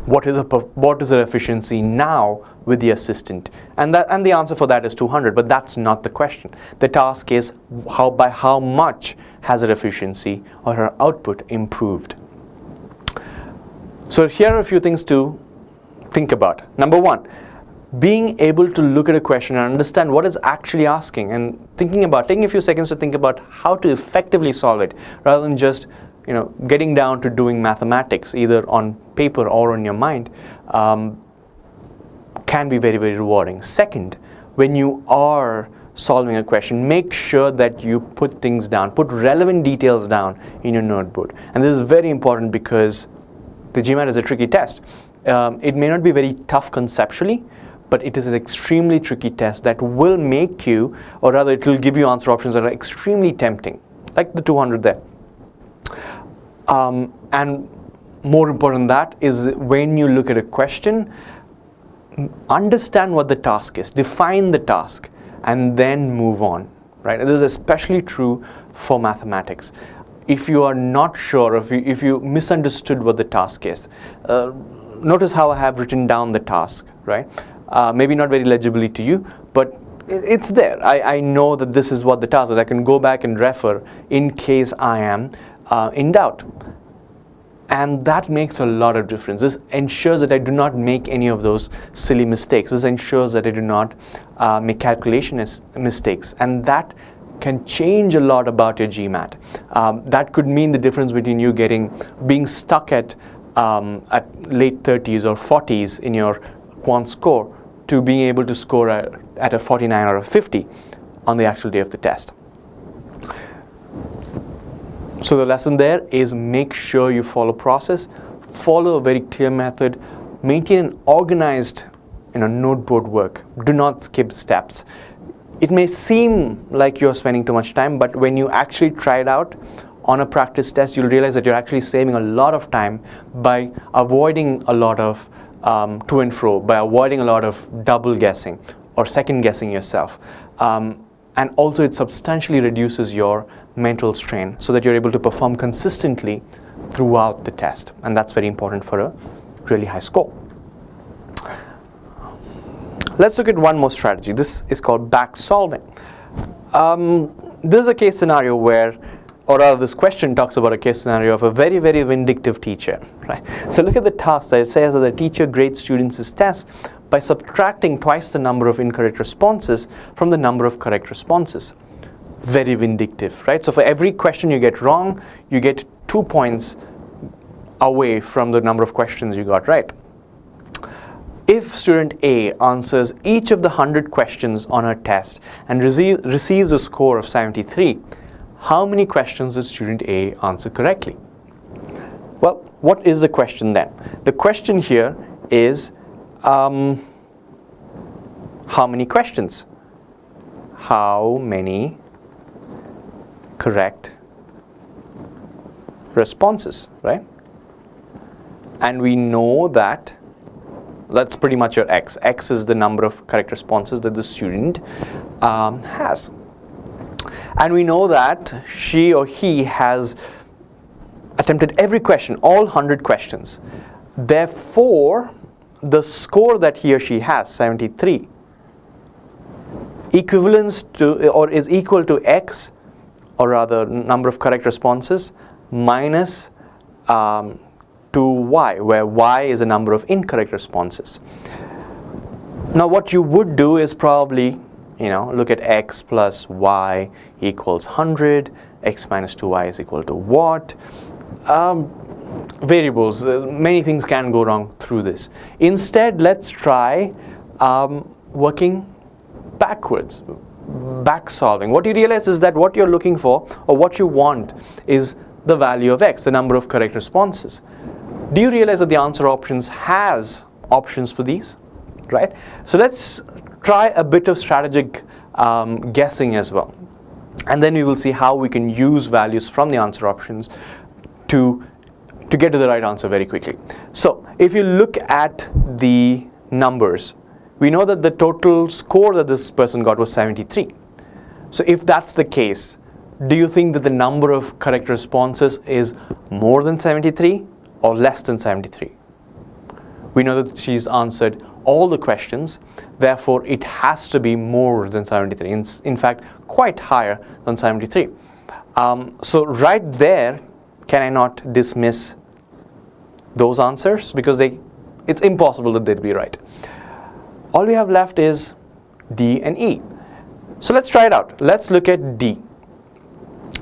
what is the efficiency now with the assistant, and the answer for that is 200. But that's not the question. The task is by how much has her efficiency or her output improved. So here are a few things to think about. Number one, being able to look at a question and understand what it's actually asking, and taking a few seconds to think about how to effectively solve it, rather than just getting down to doing mathematics either on paper or on your mind, can be very, very rewarding. Second, when you are solving a question, make sure that you put things down, put relevant details down in your notebook. And this is very important because the GMAT is a tricky test. It may not be very tough conceptually, but it is an extremely tricky test that will make you, or rather it will give you answer options that are extremely tempting, like the 200 there. And more important than that is when you look at a question, understand what the task is, define the task, and then move on, right? And this is especially true for mathematics. If you are not sure, if you misunderstood what the task is, notice how I have written down the task, right? Maybe not very legibly to you, but it's there. I know that this is what the task is. I can go back and refer in case I am in doubt. And that makes a lot of difference. This ensures that I do not make any of those silly mistakes. This ensures that I do not make calculation mistakes. And that can change a lot about your GMAT. That could mean the difference between you being stuck at late 30s or 40s in your quant score to being able to score at a 49 or a 50 on the actual day of the test. So the lesson there is make sure you follow process, follow a very clear method, maintain an organized noteboard work. Do not skip steps. It may seem like you're spending too much time, but when you actually try it out on a practice test, you'll realize that you're actually saving a lot of time by avoiding a lot of to and fro, by avoiding a lot of double guessing or second guessing yourself. And also it substantially reduces your mental strain so that you're able to perform consistently throughout the test. And that's very important for a really high score. Let's look at one more strategy. This is called back solving. This is a case scenario where, or rather this question talks about a case scenario of a very, very vindictive teacher, right? So look at the task that it says that the teacher grades students' tests by subtracting twice the number of incorrect responses from the number of correct responses. Very vindictive, right? So for every question you get wrong, you get 2 points away from the number of questions you got right. If student A answers each of the 100 questions on her test and receives a score of 73, how many questions does student A answer correctly? Well, what is the question then? The question here is how many questions? How many correct responses, right? And we know that that's pretty much your X. X is the number of correct responses that the student has. And we know that she or he has attempted every question, all 100 questions. Therefore, the score that he or she has, 73, equivalents to or is equal to X, or rather number of correct responses, minus 2Y, where Y is the number of incorrect responses. Now what you would do is probably, look at X plus Y equals 100, X minus 2Y is equal to what? Variables, many things can go wrong through this. Instead, let's try working backwards, back solving. What you realize is that what you're looking for, or what you want, is the value of X, the number of correct responses. Do you realize that the answer options has options for these, right? So let's try a bit of strategic guessing as well. And then we will see how we can use values from the answer options to get to the right answer very quickly. So if you look at the numbers, we know that the total score that this person got was 73. So if that's the case, do you think that the number of correct responses is more than 73 or less than 73? We know that she's answered all the questions, therefore it has to be more than 73. In fact, quite higher than 73. So right there, can I not dismiss those answers? Because it's impossible that they'd be right. All we have left is D and E. So let's try it out. Let's look at D.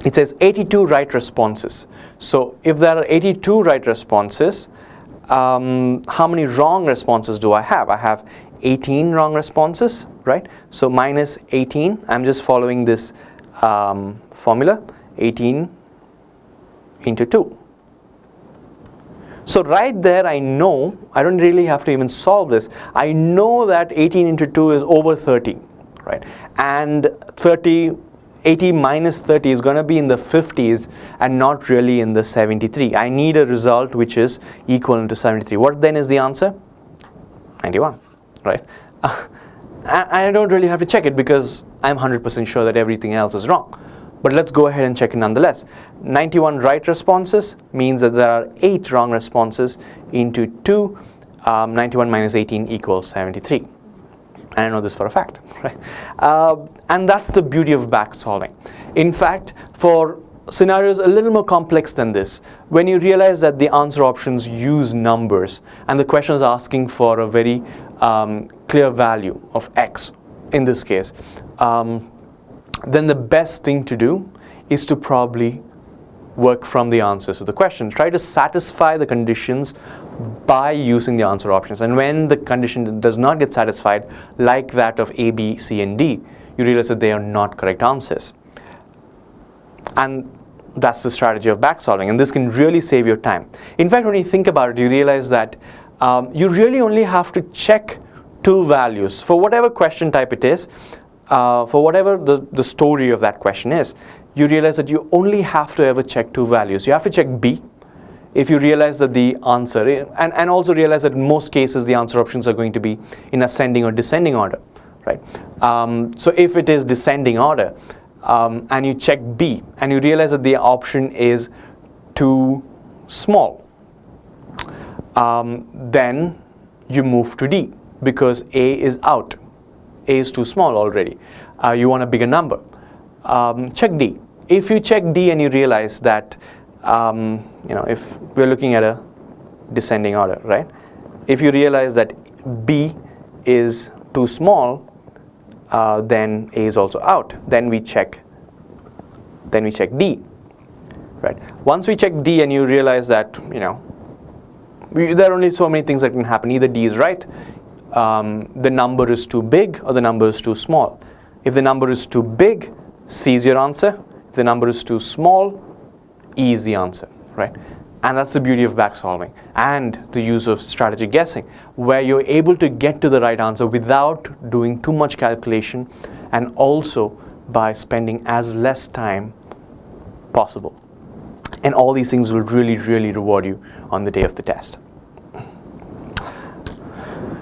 It says 82 right responses. So if there are 82 right responses, how many wrong responses do I have? I have 18 wrong responses, right? So minus 18, I'm just following this formula, 18 into 2. So right there I know, I don't really have to even solve this. I know that 18 into 2 is over 30, right? And 80 minus 30 is going to be in the 50s and not really in the 73. I need a result which is equal to 73. What then is the answer? 91, right? I don't really have to check it because I'm 100% sure that everything else is wrong. But let's go ahead and check it nonetheless. 91 right responses means that there are 8 wrong responses into 2. 91 minus 18 equals 73. And I know this for a fact, right? And that's the beauty of back solving. In fact, for scenarios a little more complex than this, when you realize that the answer options use numbers and the question is asking for a very clear value of X in this case, then the best thing to do is to probably work from the answers to the question. Try to satisfy the conditions by using the answer options. And when the condition does not get satisfied, like that of A, B, C, and D, you realize that they are not correct answers. And that's the strategy of back solving. And this can really save your time. In fact, when you think about it, you realize that you really only have to check 2 values for whatever question type it is. For whatever the story of that question is, you realize that you only have to ever check two values. You have to check B if you realize that the answer, and also realize that in most cases the answer options are going to be in ascending or descending order, right? So if it is descending order, and you check B and you realize that the option is too small, then you move to D because A is out. A is too small already. You want a bigger number. Check D. If you check D and you realize that, if we're looking at a descending order, right? If you realize that B is too small, then A is also out. Then we check D, right? Once we check D and you realize that, there are only so many things that can happen. Either D is right, the number is too big, or the number is too small. If the number is too big, C is your answer. If the number is too small, E is the answer, right? And that's the beauty of back solving and the use of strategic guessing, where you're able to get to the right answer without doing too much calculation, and also by spending as less time possible. And all these things will really, really reward you on the day of the test.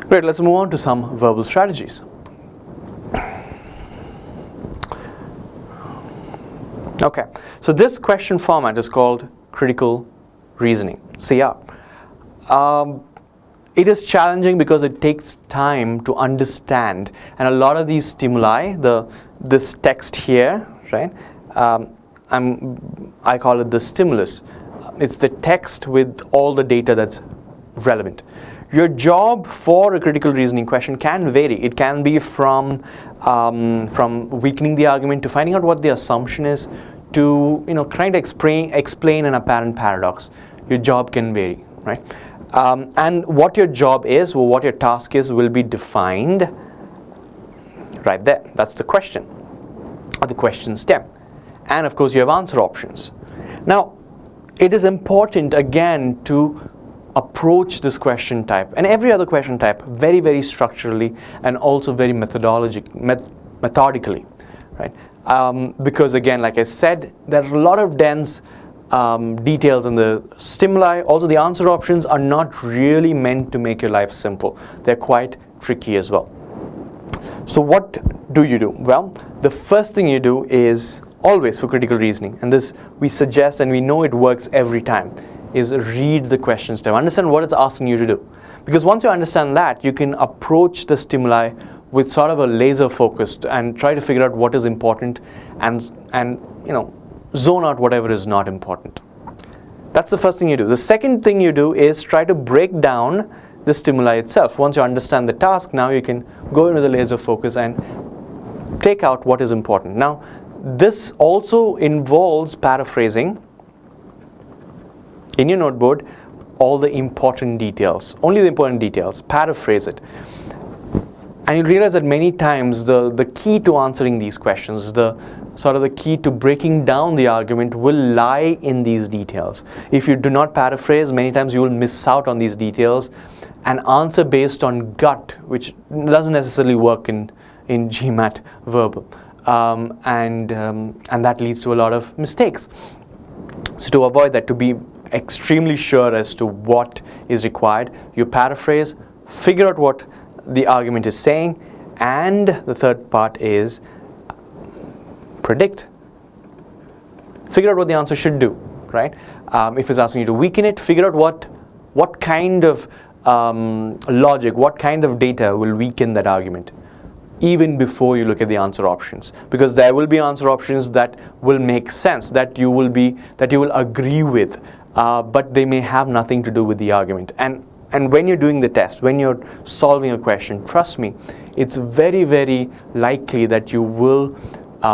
Great, let's move on to some verbal strategies. Okay, so this question format is called critical reasoning, CR. It is challenging because it takes time to understand, and a lot of these stimuli, this text here, right? I call it the stimulus. It's the text with all the data that's relevant. Your job for a critical reasoning question can vary. It can be from weakening the argument to finding out what the assumption is, to trying to explain an apparent paradox. Your job can vary, right? And what your job is, or what your task is, will be defined right there. That's the question, or the question stem. And of course you have answer options. Now, it is important again to approach this question type and every other question type very, very structurally and also very methodically, right? Because again, like I said, there are a lot of dense details in the stimuli. Also, the answer options are not really meant to make your life simple. They're quite tricky as well. So what do you do? Well, the first thing you do is always, for critical reasoning, and this we suggest and we know it works every time, is read the question stem. Understand what it's asking you to do. Because once you understand that, you can approach the stimuli with sort of a laser focus and try to figure out what is important and zone out whatever is not important. That's the first thing you do. The second thing you do is try to break down the stimuli itself. Once you understand the task, now you can go into the laser focus and take out what is important. Now, this also involves paraphrasing in your notebook all the important details, only the important details. Paraphrase it. And you realize that many times the key to answering these questions, the key to breaking down the argument will lie in these details. If you do not paraphrase, many times you will miss out on these details and answer based on gut, which doesn't necessarily work in GMAT verbal. And that leads to a lot of mistakes. So to avoid that, to be extremely sure as to what is required, you paraphrase, figure out what the argument is saying, and the third part is predict. Figure out what the answer should do, right? If it's asking you to weaken it, figure out what kind of logic, what kind of data will weaken that argument, even before you look at the answer options, because there will be answer options that will make sense, that you will agree with, but they may have nothing to do with the argument. And when you're doing the test, when you're solving a question, trust me, it's very, very likely that you will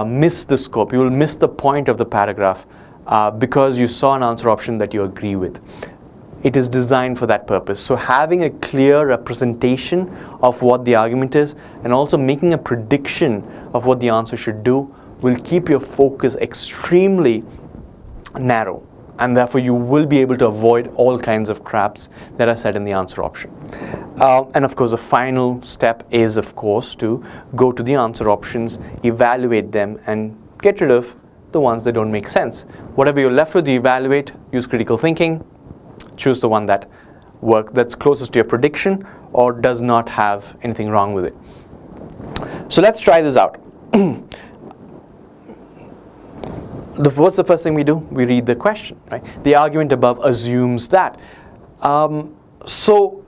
miss the scope, you will miss the point of the paragraph because you saw an answer option that you agree with. It is designed for that purpose. So having a clear representation of what the argument is and also making a prediction of what the answer should do will keep your focus extremely narrow. And therefore you will be able to avoid all kinds of traps that are set in the answer option. And of course the final step is, of course, to go to the answer options, evaluate them, and get rid of the ones that don't make sense. Whatever you're left with, you evaluate, use critical thinking, choose the one that's closest to your prediction or does not have anything wrong with it. So let's try this out. What's the first thing we do? We read the question, right? The argument above assumes that. So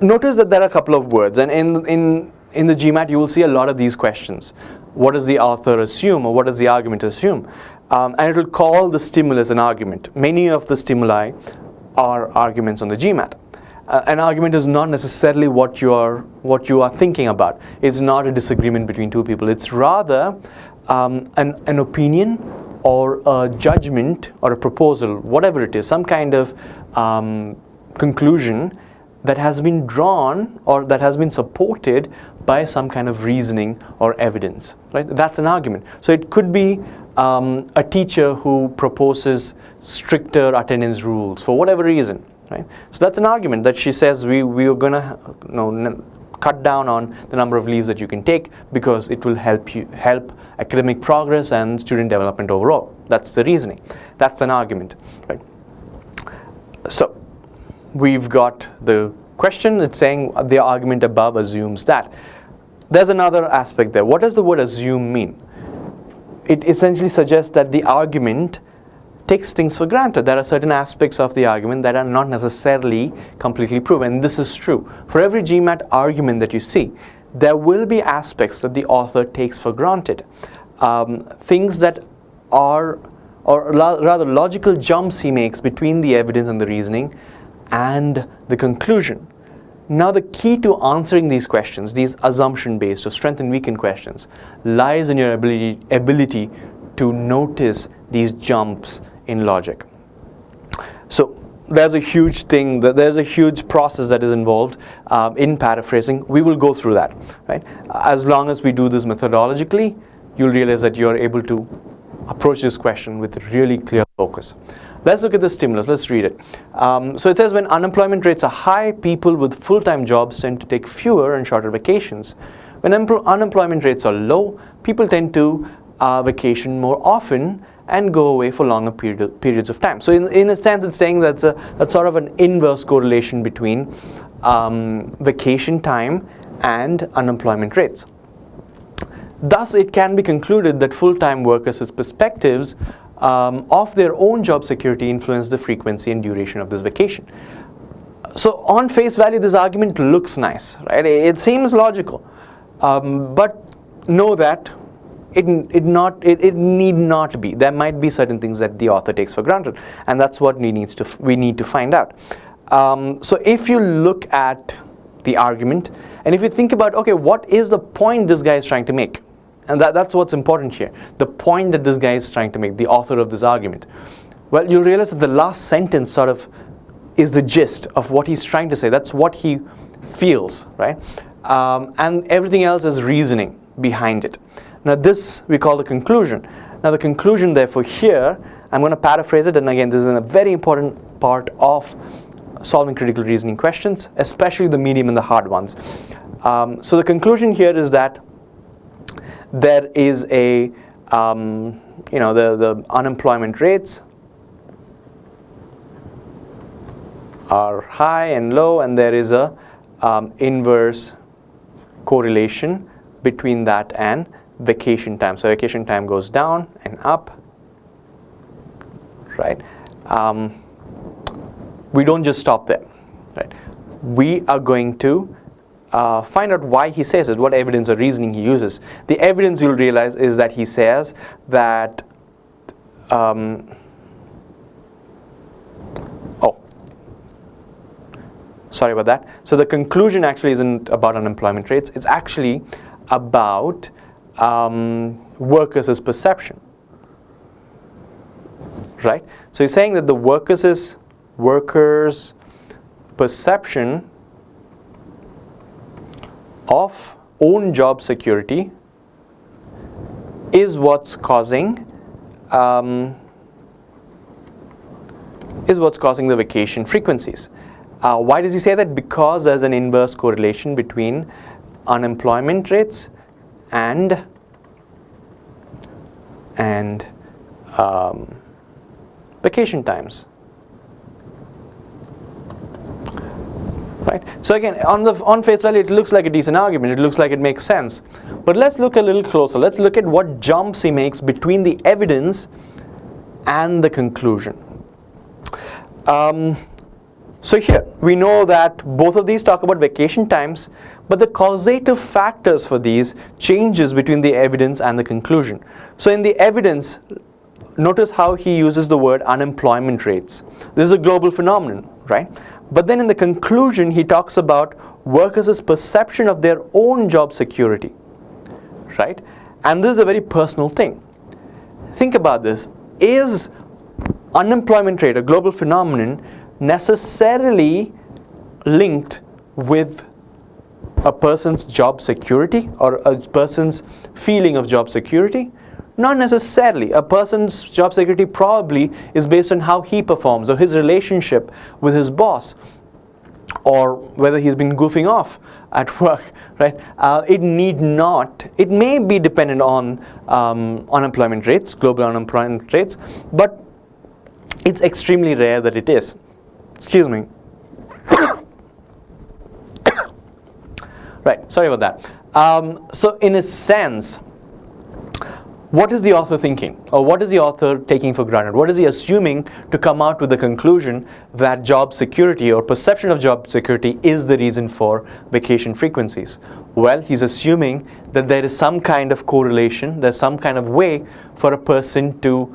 notice that there are a couple of words, and in the GMAT you will see a lot of these questions. What does the author assume, or what does the argument assume? And it will call the stimulus an argument. Many of the stimuli are arguments on the GMAT. An argument is not necessarily what you are thinking about. It's not a disagreement between two people. It's rather an opinion or a judgment or a proposal, whatever it is, some kind of conclusion that has been drawn or that has been supported by some kind of reasoning or evidence, right? That's an argument. So it could be a teacher who proposes stricter attendance rules for whatever reason, right? So that's an argument that she says we are going to cut down on the number of leaves that you can take because it will help academic progress and student development overall. That's the reasoning. That's an argument, right? So we've got the question. It's saying the argument above assumes that. There's another aspect there. What does the word assume mean? It essentially suggests that the argument takes things for granted. There are certain aspects of the argument that are not necessarily completely proven. And this is true. For every GMAT argument that you see, there will be aspects that the author takes for granted. Things that are, or rather logical jumps he makes between the evidence and the reasoning and the conclusion. Now the key to answering these questions, these assumption-based or strength and weaken questions, lies in your ability to notice these jumps in logic. So there's a huge thing, there's a huge process that is involved in paraphrasing. We will go through that, right? As long as we do this methodologically, you'll realize that you're able to approach this question with really clear focus. Let's look at the stimulus. Let's read it. So it says, when unemployment rates are high, people with full-time jobs tend to take fewer and shorter vacations. When unemployment rates are low, people tend to vacation more often and go away for longer periods of time. So in a sense, it's saying that's sort of an inverse correlation between vacation time and unemployment rates. Thus, it can be concluded that full-time workers' perspectives of their own job security influence the frequency and duration of this vacation. So on face value, this argument looks nice, right? It seems logical, but know that it need not be. There might be certain things that the author takes for granted, and that's what we need to find out. So if you look at the argument, and if you think about, okay, what is the point this guy is trying to make? And that's what's important here. The point that this guy is trying to make, the author of this argument. Well, you realize that the last sentence sort of is the gist of what he's trying to say. That's what he feels, right? And everything else is reasoning behind it. Now this we call the conclusion. Now the conclusion, therefore, here, I'm going to paraphrase it. And again, this is a very important part of solving critical reasoning questions, especially the medium and the hard ones. So the conclusion here is that there is the unemployment rates are high and low, and there is a inverse correlation between that and vacation time. So vacation time goes down and up, right? We don't just stop there, right? We are going to find out why he says it, what evidence or reasoning he uses. The evidence, you'll realize, is that he says that sorry about that. So the conclusion actually isn't about unemployment rates. It's actually about workers' perception, right? So he's saying that the workers' perception of own job security is what's causing the vacation frequencies. Why does he say that? Because there's an inverse correlation between unemployment rates and and vacation times. Right? So again, on face value, it looks like a decent argument. It looks like it makes sense. But let's look a little closer. Let's look at what jumps he makes between the evidence and the conclusion. So here, we know that both of these talk about vacation times, but the causative factors for these changes between the evidence and the conclusion. So in the evidence, notice how he uses the word unemployment rates. This is a global phenomenon, right? But then in the conclusion, he talks about workers' perception of their own job security, right? And this is a very personal thing. Think about this. Is unemployment rate, a global phenomenon, necessarily linked with a person's job security or a person's feeling of job security? Not necessarily. A person's job security probably is based on how he performs or his relationship with his boss, or whether he's been goofing off at work, right? It may be dependent on unemployment rates, global unemployment rates, but it's extremely rare that it is. Excuse me. Right, sorry about that. So in a sense, what is the author thinking? Or what is the author taking for granted? What is he assuming to come out with the conclusion that job security or perception of job security is the reason for vacation frequencies? Well, he's assuming that there is some kind of correlation, there's some kind of way for a person to,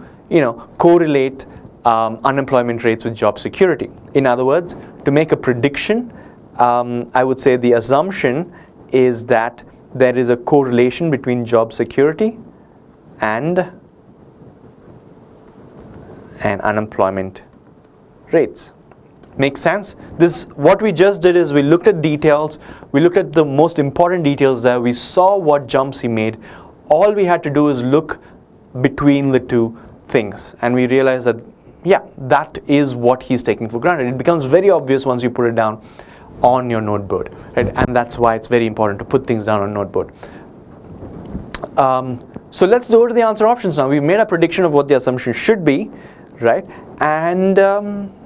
correlate unemployment rates with job security. In other words, to make a prediction, I would say the assumption is that there is a correlation between job security and unemployment rates. Makes sense? What we just did is we looked at details, we looked at the most important details there, we saw what jumps he made. All we had to do is look between the two things, and we realized that, yeah, that is what he's taking for granted. It becomes very obvious once you put it down on your noteboard, right? And that's why it's very important to put things down on noteboard. So let's go to the answer options now. We've made a prediction of what the assumption should be, right? And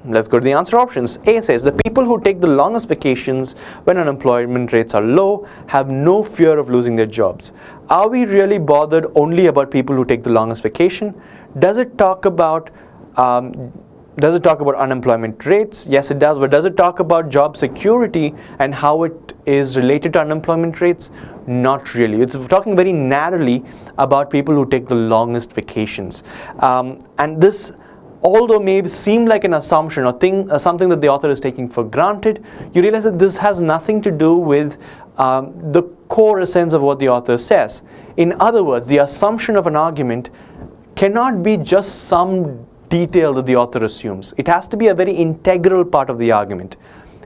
let's go to the answer options. A says, the people who take the longest vacations when unemployment rates are low have no fear of losing their jobs. Are we really bothered only about people who take the longest vacation? Does it talk about unemployment rates? Yes, it does. But does it talk about job security and how it is related to unemployment rates? Not really. It's talking very narrowly about people who take the longest vacations. And this, although may seem like an assumption or something that the author is taking for granted, you realize that this has nothing to do with the core essence of what the author says. In other words, the assumption of an argument cannot be just some detail that the author assumes. It has to be a very integral part of the argument.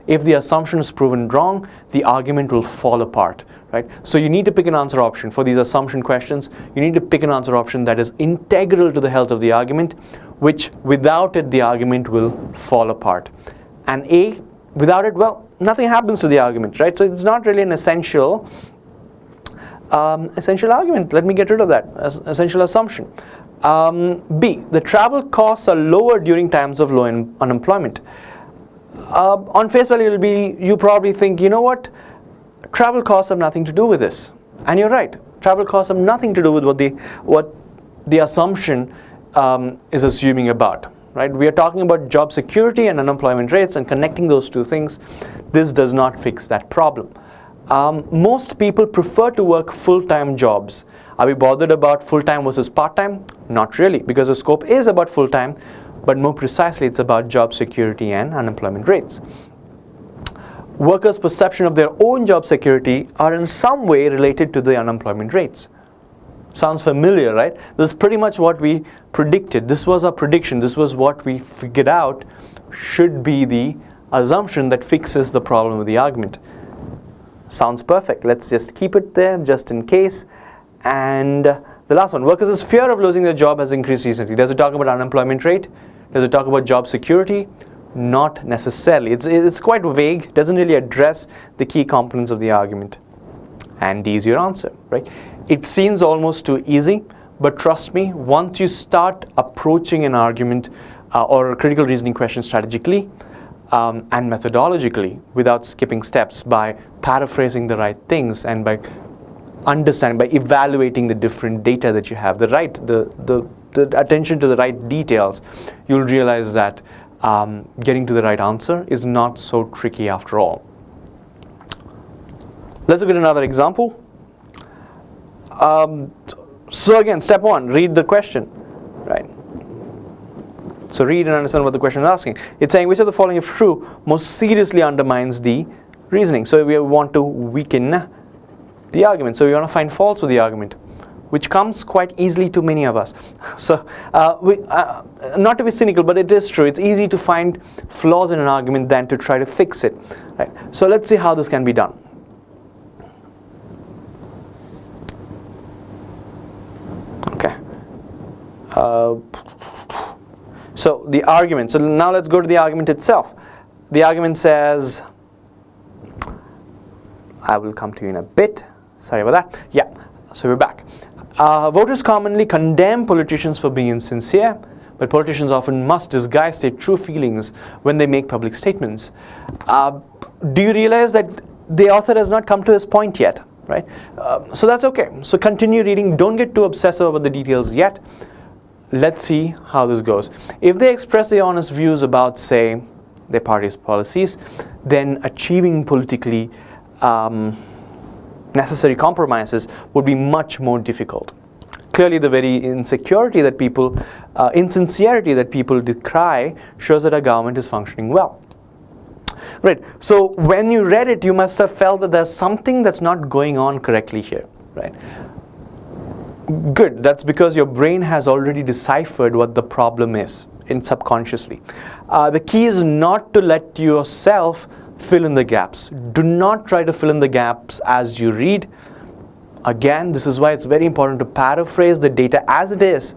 If the assumption is proven wrong, the argument will fall apart, right? So you need to pick an answer option. For these assumption questions, you need to pick an answer option that is integral to the health of the argument, which without it, the argument will fall apart. And A, without it, well, nothing happens to the argument, right? So it's not really an essential argument. Let me get rid of that essential assumption. B, the travel costs are lower during times of low unemployment. On face value, you probably think, you know what, travel costs have nothing to do with this. And you're right, travel costs have nothing to do with what the assumption is assuming about, right? We are talking about job security and unemployment rates and connecting those two things. This does not fix that problem. Most people prefer to work full-time jobs. Are we bothered about full-time versus part-time? Not really, because the scope is about full-time, but more precisely it's about job security and unemployment rates. Workers' perception of their own job security are in some way related to the unemployment rates. Sounds familiar, right? This is pretty much what we predicted. This was our prediction. This was what we figured out should be the assumption that fixes the problem with the argument. Sounds perfect. Let's just keep it there just in case. And the last one, workers' fear of losing their job has increased recently. Does it talk about unemployment rate? Does it talk about job security? Not necessarily. It's quite vague. It doesn't really address the key components of the argument. And D is your answer, right? It seems almost too easy, But trust me, once you start approaching an argument or a critical reasoning question strategically and methodologically without skipping steps, by paraphrasing the right things and by understanding, by evaluating the different data that you have, the attention to the right details, you'll realize that getting to the right answer is not so tricky after all. Let's look at another example. So again, step one, read the question, right? So read and understand what the question is asking. It's saying which of the following, if true, most seriously undermines the reasoning. So we want to weaken the argument. So we want to find faults with the argument, which comes quite easily to many of us. So not to be cynical, but it is true. It's easy to find flaws in an argument than to try to fix it. Right? So let's see how this can be done. Okay. So the argument. So now let's go to the argument itself. The argument says, I will come to you in a bit. Sorry about that. Yeah, so we're back. Voters commonly condemn politicians for being insincere, but politicians often must disguise their true feelings when they make public statements. Do you realize that the author has not come to his point yet, right? So that's okay. So continue reading. Don't get too obsessive about the details yet. Let's see how this goes. If they express their honest views about, say, their party's policies, then achieving politically necessary compromises would be much more difficult. Clearly, the very insincerity that people decry shows that our government is functioning well. Right. So when you read it, you must have felt that there's something that's not going on correctly here, right? Good. That's because your brain has already deciphered what the problem is subconsciously. The key is not to let yourself fill in the gaps. Do not try to fill in the gaps as you read. Again, this is why it's very important to paraphrase the data as it is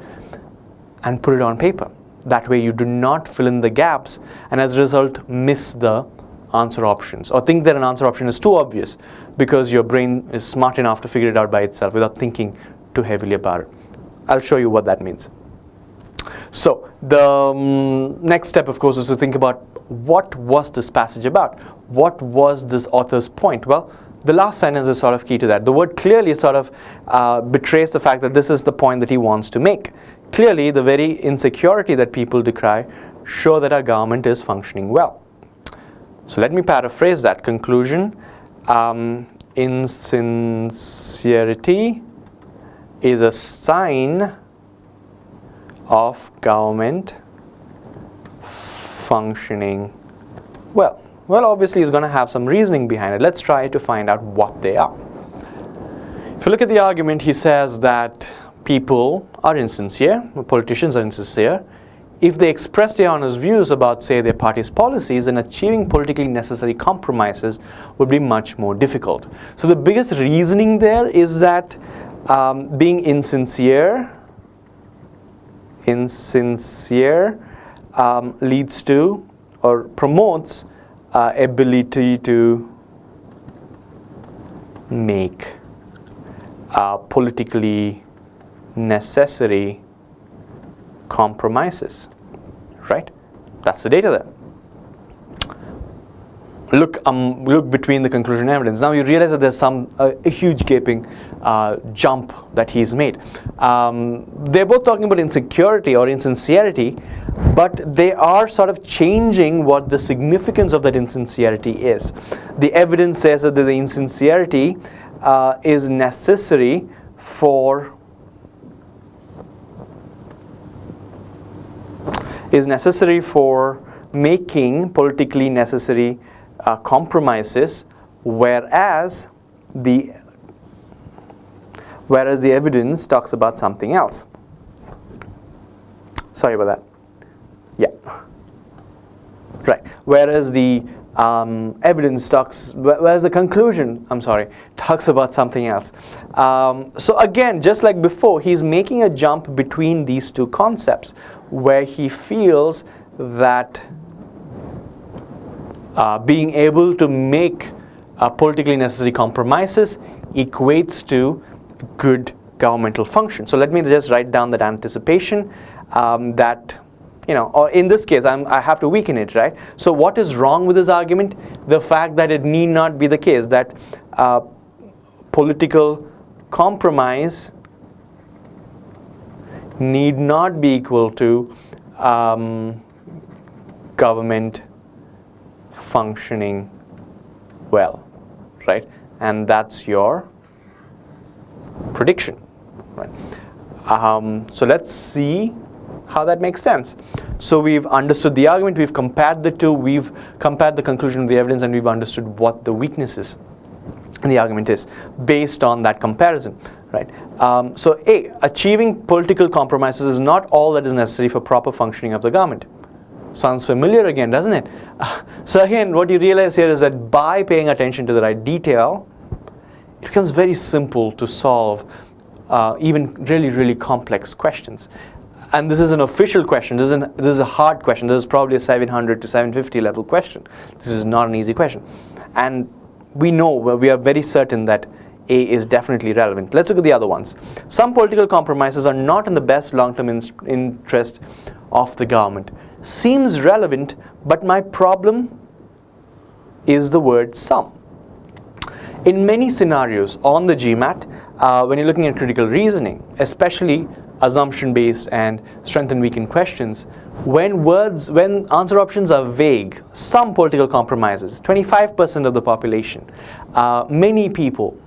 and put it on paper. That way you do not fill in the gaps and as a result miss the answer options or think that an answer option is too obvious because your brain is smart enough to figure it out by itself without thinking too heavily about it. I'll show you what that means. So the next step, of course, is to think about what was this passage about? What was this author's point? Well, the last sentence is sort of key to that. The word clearly sort of betrays the fact that this is the point that he wants to make. Clearly, the very insecurity that people decry show that our government is functioning well. So let me paraphrase that conclusion. Insincerity is a sign of government functioning well. Well, obviously, it's going to have some reasoning behind it. Let's try to find out what they are. If you look at the argument, he says that people are insincere, politicians are insincere. If they express their honest views about, say, their party's policies, then achieving politically necessary compromises would be much more difficult. So the biggest reasoning there is that being insincere leads to or promotes ability to make politically necessary compromises, right? That's the data there. Look between the conclusion and evidence. Now you realize that there's a huge gaping jump that he's made. They're both talking about insecurity or insincerity, but they are sort of changing what the significance of that insincerity is. The evidence says that the insincerity is necessary for making politically necessary compromises, whereas the evidence talks about something else. Sorry about that. Yeah. Right. Whereas the whereas the conclusion, talks about something else. So again, just like before, he's making a jump between these two concepts, where he feels that being able to make politically necessary compromises equates to good governmental function. So let me just write down that anticipation that, or in this case, I have to weaken it, right? So what is wrong with this argument? The fact that it need not be the case that political compromise need not be equal to government functioning well, right? And that's your prediction, right? So let's see how that makes sense. So we've understood the argument, we've compared the two, we've compared the conclusion of the evidence, and we've understood what the weaknesses in the argument is based on that comparison, right? So A, achieving political compromises is not all that is necessary for proper functioning of the government. Sounds familiar again, doesn't it? So again, what you realize here is that by paying attention to the right detail, it becomes very simple to solve even really, really complex questions. And this is an official question. This is a hard question. This is probably a 700 to 750 level question. This is not an easy question. And we know, we are very certain that A is definitely relevant. Let's look at the other ones. Some political compromises are not in the best long-term interest of the government. Seems relevant, but my problem is the word some. In many scenarios on the GMAT, when you're looking at critical reasoning, especially assumption-based and strength and weaken questions, when answer options are vague, some political compromises, 25% of the population, many people,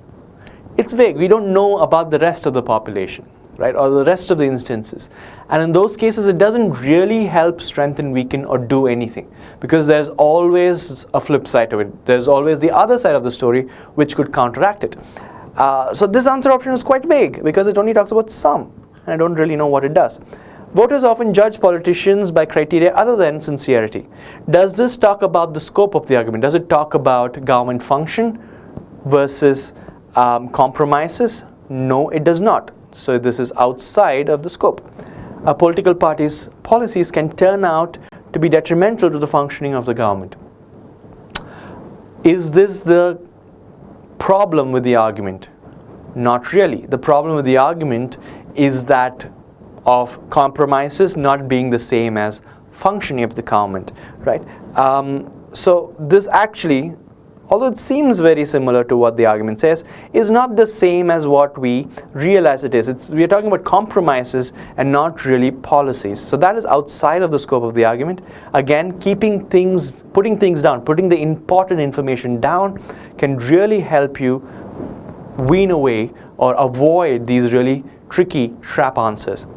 it's vague. We don't know about the rest of the population, right, or the rest of the instances. And in those cases, it doesn't really help strengthen, weaken, or do anything, because there's always a flip side to it. There's always the other side of the story which could counteract it. So this answer option is quite vague because it only talks about some, and I don't really know what it does. Voters often judge politicians by criteria other than sincerity. Does this talk about the scope of the argument? Does it talk about government function versus compromises? No, it does not. So this is outside of the scope. Political parties' policies can turn out to be detrimental to the functioning of the government. Is this the problem with the argument? Not really. The problem with the argument is that of compromises not being the same as functioning of the government, right? So this actually, although it seems very similar to what the argument says, is not the same as what we realize it is. We are talking about compromises and not really policies. So that is outside of the scope of the argument. Again, putting things down, putting the important information down can really help you wean away or avoid these really tricky trap answers.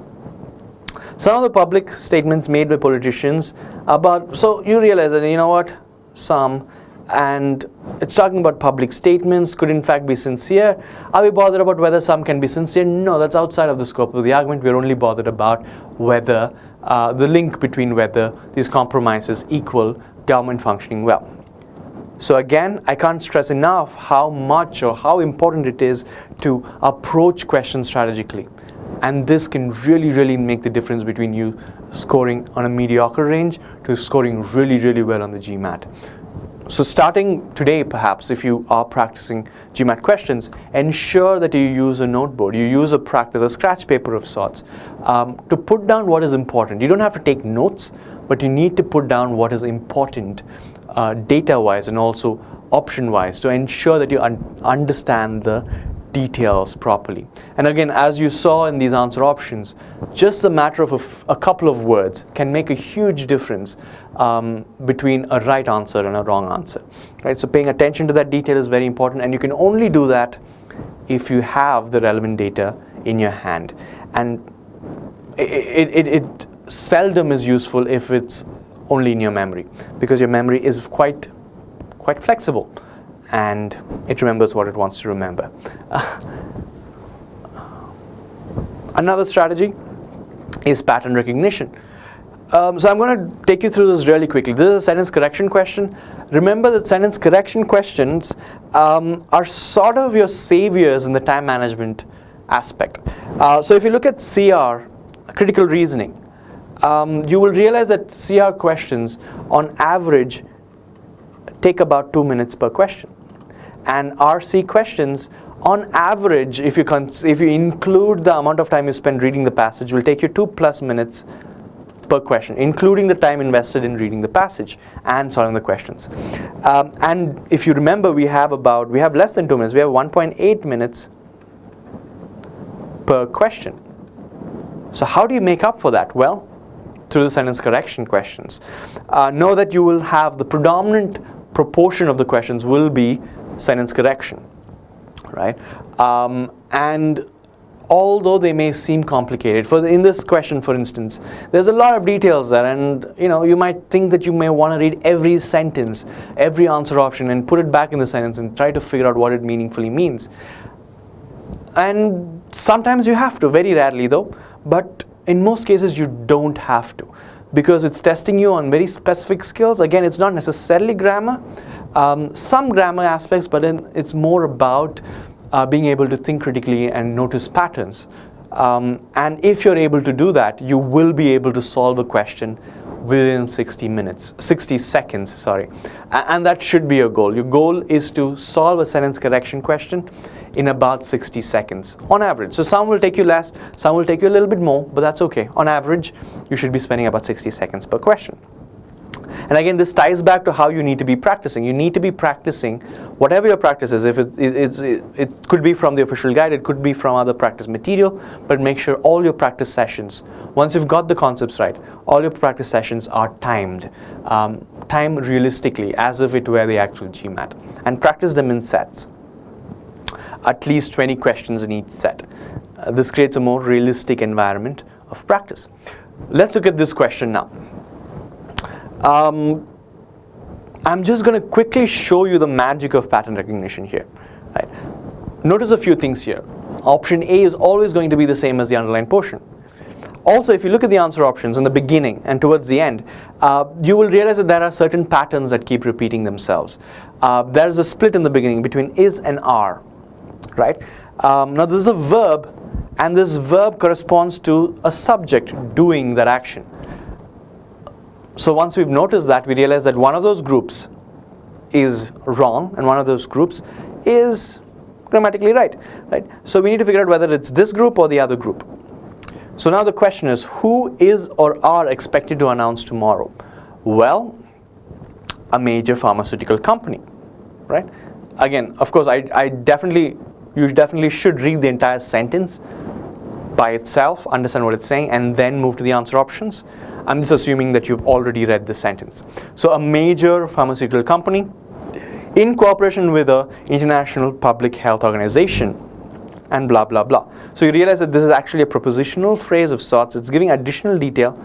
Some of the public statements made by politicians about, so you realize that, you know what, some, and it's talking about public statements, could in fact be sincere. Are we bothered about whether some can be sincere? No, that's outside of the scope of the argument. We're only bothered about whether the link between whether these compromises equal government functioning well. So again, I can't stress enough how much or how important it is to approach questions strategically. And this can really, really make the difference between you scoring on a mediocre range to scoring really, really well on the GMAT. So starting today, perhaps, if you are practicing GMAT questions, ensure that you use a noteboard, you use a scratch paper of sorts, to put down what is important. You don't have to take notes, but you need to put down what is important data-wise and also option-wise to ensure that you understand the details properly. And again, as you saw in these answer options, just a matter of a couple of words can make a huge difference between a right answer and a wrong answer. Right? So paying attention to that detail is very important, and you can only do that if you have the relevant data in your hand. And it seldom is useful if it's only in your memory, because your memory is quite flexible and it remembers what it wants to remember. Another strategy is pattern recognition. So I'm going to take you through this really quickly. This is a sentence correction question. Remember that sentence correction questions are sort of your saviors in the time management aspect. So if you look at CR, critical reasoning, you will realize that CR questions on average take about 2 minutes per question. And RC questions On average, if you include the amount of time you spend reading the passage, will take you 2+ minutes per question, including the time invested in reading the passage and solving the questions. And if you remember, we have less than 2 minutes. We have 1.8 minutes per question. So how do you make up for that? Well, through the sentence correction questions. Know that you will have the predominant proportion of the questions will be sentence correction, right? And although they may seem complicated, in this question, for instance, there's a lot of details there, and you might think that you may want to read every sentence, every answer option, and put it back in the sentence and try to figure out what it meaningfully means. And sometimes you have to, very rarely though, but in most cases you don't have to, because it's testing you on very specific skills. Again, it's not necessarily grammar, some grammar aspects, but then it's more about being able to think critically and notice patterns. And if you're able to do that, you will be able to solve a question within 60 seconds, and that should be your goal. Your goal is to solve a sentence correction question in about 60 seconds on average. So some will take you less, some will take you a little bit more, but that's okay. On average, you should be spending about 60 seconds per question. And again, this ties back to how you need to be practicing. You need to be practicing whatever your practice is. If it could be from the official guide, it could be from other practice material, but make sure all your practice sessions, once you've got the concepts right, all your practice sessions are timed realistically, as if it were the actual GMAT, and practice them in sets. At least 20 questions in each set. This creates a more realistic environment of practice. Let's look at this question now. I'm just going to quickly show you the magic of pattern recognition here. Right? Notice a few things here. Option A is always going to be the same as the underlined portion. Also, if you look at the answer options in the beginning and towards the end, you will realize that there are certain patterns that keep repeating themselves. There is a split in the beginning between is and are. Right? Now this is a verb, and this verb corresponds to a subject doing that action. So once we've noticed that, we realize that one of those groups is wrong and one of those groups is grammatically right. So we need to figure out whether it's this group or the other group. So now the question is, who is or are expected to announce tomorrow? Well, a major pharmaceutical company, right? Again, of course, you definitely should read the entire sentence by itself, understand what it's saying, and then move to the answer options. I'm just assuming that you've already read the sentence. So a major pharmaceutical company in cooperation with an international public health organization and blah, blah, blah. So you realize that this is actually a prepositional phrase of sorts. It's giving additional detail.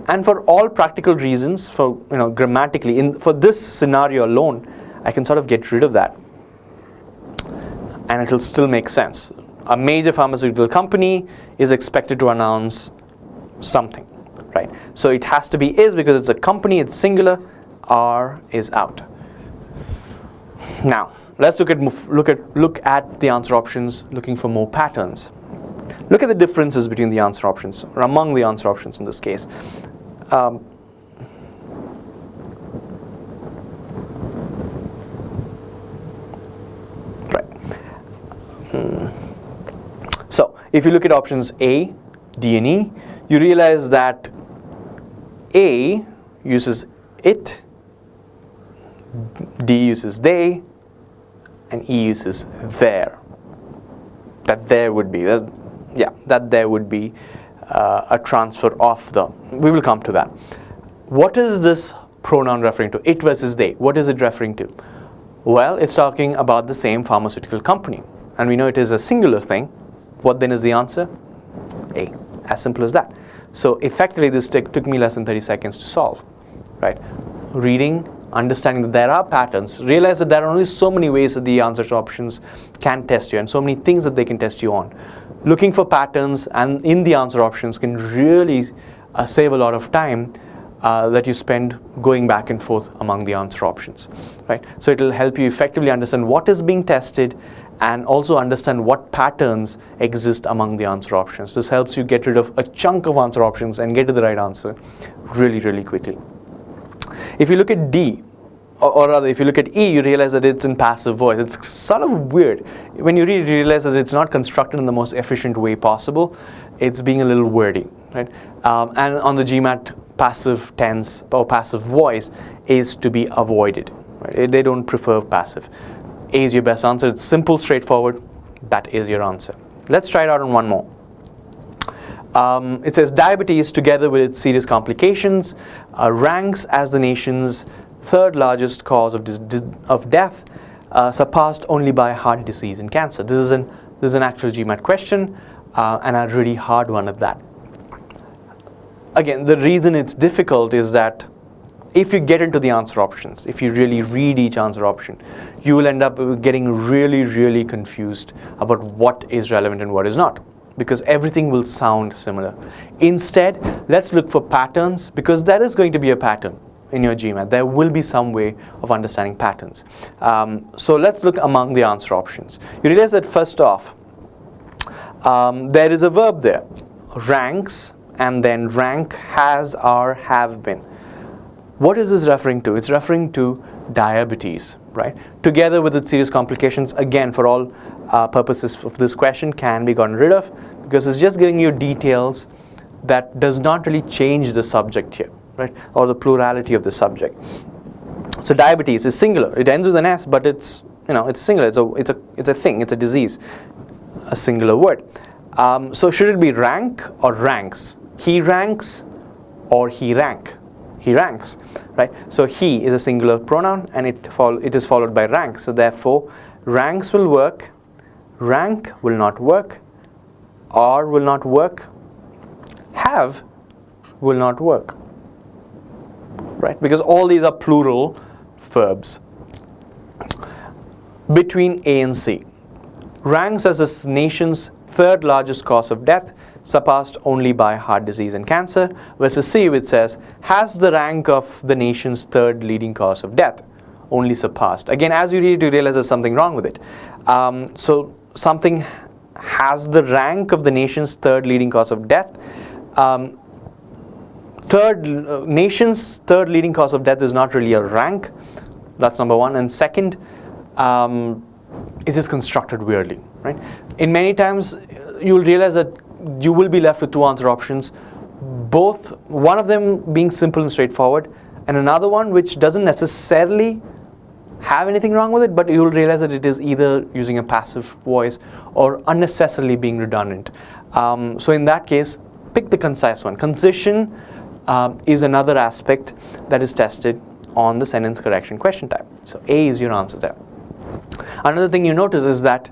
And for all practical reasons, for grammatically, for this scenario alone, I can sort of get rid of that. And it'll still make sense. A major pharmaceutical company is expected to announce something, right? So it has to be is because it's a company, it's singular. Are is out. Now let's look at the answer options, looking for more patterns. Look at the differences between the answer options, or among the answer options in this case. So if you look at options A, D, and E, you realize that A uses it, D uses they, and E uses their. That there would be a transfer of the. We will come to that. What is this pronoun referring to? It versus they. What is it referring to? Well, it's talking about the same pharmaceutical company, and we know it is a singular thing. What then is the answer? A. As simple as that. So effectively, this took me less than 30 seconds to solve. Right? Reading, understanding that there are patterns, realize that there are only so many ways that the answer options can test you, and so many things that they can test you on. Looking for patterns and in the answer options can really save a lot of time that you spend going back and forth among the answer options. Right? So it will help you effectively understand what is being tested and also understand what patterns exist among the answer options. This helps you get rid of a chunk of answer options and get to the right answer really, really quickly. If you look at D, or rather, if you look at E, you realize that it's in passive voice. It's sort of weird. When you read it, you realize that it's not constructed in the most efficient way possible. It's being a little wordy, right? And on the GMAT, passive tense or passive voice is to be avoided. Right? They don't prefer passive. A is your best answer. It's simple, straightforward. That is your answer. Let's try it out on one more. It says diabetes, together with its serious complications, ranks as the nation's third largest cause of death, surpassed only by heart disease and cancer. This is an actual GMAT question, and a really hard one at that. Again, the reason it's difficult is that if you get into the answer options, if you really read each answer option, you will end up getting really, really confused about what is relevant and what is not, because everything will sound similar. Instead, let's look for patterns, because there is going to be a pattern in your GMAT. There will be some way of understanding patterns. So let's look among the answer options. You realize that first off, there is a verb there, ranks, and then rank, has, are, have been. What is this referring to? It's referring to diabetes, right? Together with its serious complications, again, for all purposes of this question, can be gotten rid of, because it's just giving you details that does not really change the subject here, right? Or the plurality of the subject. So diabetes is singular. It ends with an S, but it's singular. It's a thing. It's a disease. A singular word. So should it be rank or ranks? He ranks or he rank? He ranks, right? So he is a singular pronoun, and it is followed by rank. So therefore, ranks will work, rank will not work, are will not work, have will not work, right? Because all these are plural verbs. Between A and C, ranks as the nation's third largest cause of death, surpassed only by heart disease and cancer, versus C, which says has the rank of the nation's third leading cause of death, only surpassed. Again, as you read it, you realize there's something wrong with it. So something has the rank of the nation's third leading cause of death. Nation's third leading cause of death is not really a rank. That's number one. And second, it's just constructed weirdly, right? In many times, you'll realize that you will be left with two answer options, one of them being simple and straightforward, and another one which doesn't necessarily have anything wrong with it, but you'll realize that it is either using a passive voice or unnecessarily being redundant. So in that case, pick the concise one. Concision is another aspect that is tested on the sentence correction question type. So A is your answer there. Another thing you notice is that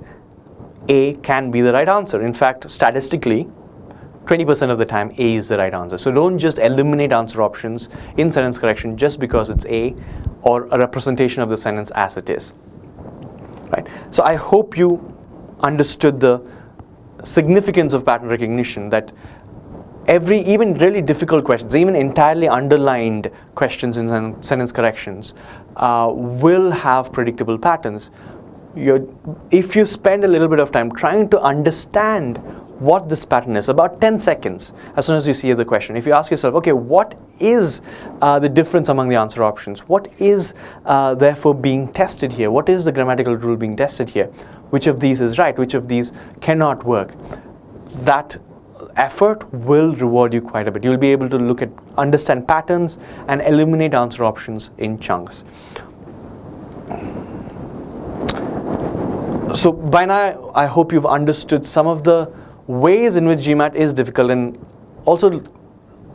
A can be the right answer. In fact, statistically, 20% of the time A is the right answer. So don't just eliminate answer options in sentence correction just because it's A or a representation of the sentence as it is, right? So I hope you understood the significance of pattern recognition, that even really difficult questions, even entirely underlined questions in sentence corrections will have predictable patterns. If you spend a little bit of time trying to understand what this pattern is, about 10 seconds as soon as you see the question, if you ask yourself, okay, what is the difference among the answer options? What is therefore being tested here? What is the grammatical rule being tested here? Which of these is right? Which of these cannot work? That effort will reward you quite a bit. You'll be able to understand patterns and eliminate answer options in chunks. So by now, I hope you've understood some of the ways in which GMAT is difficult, and also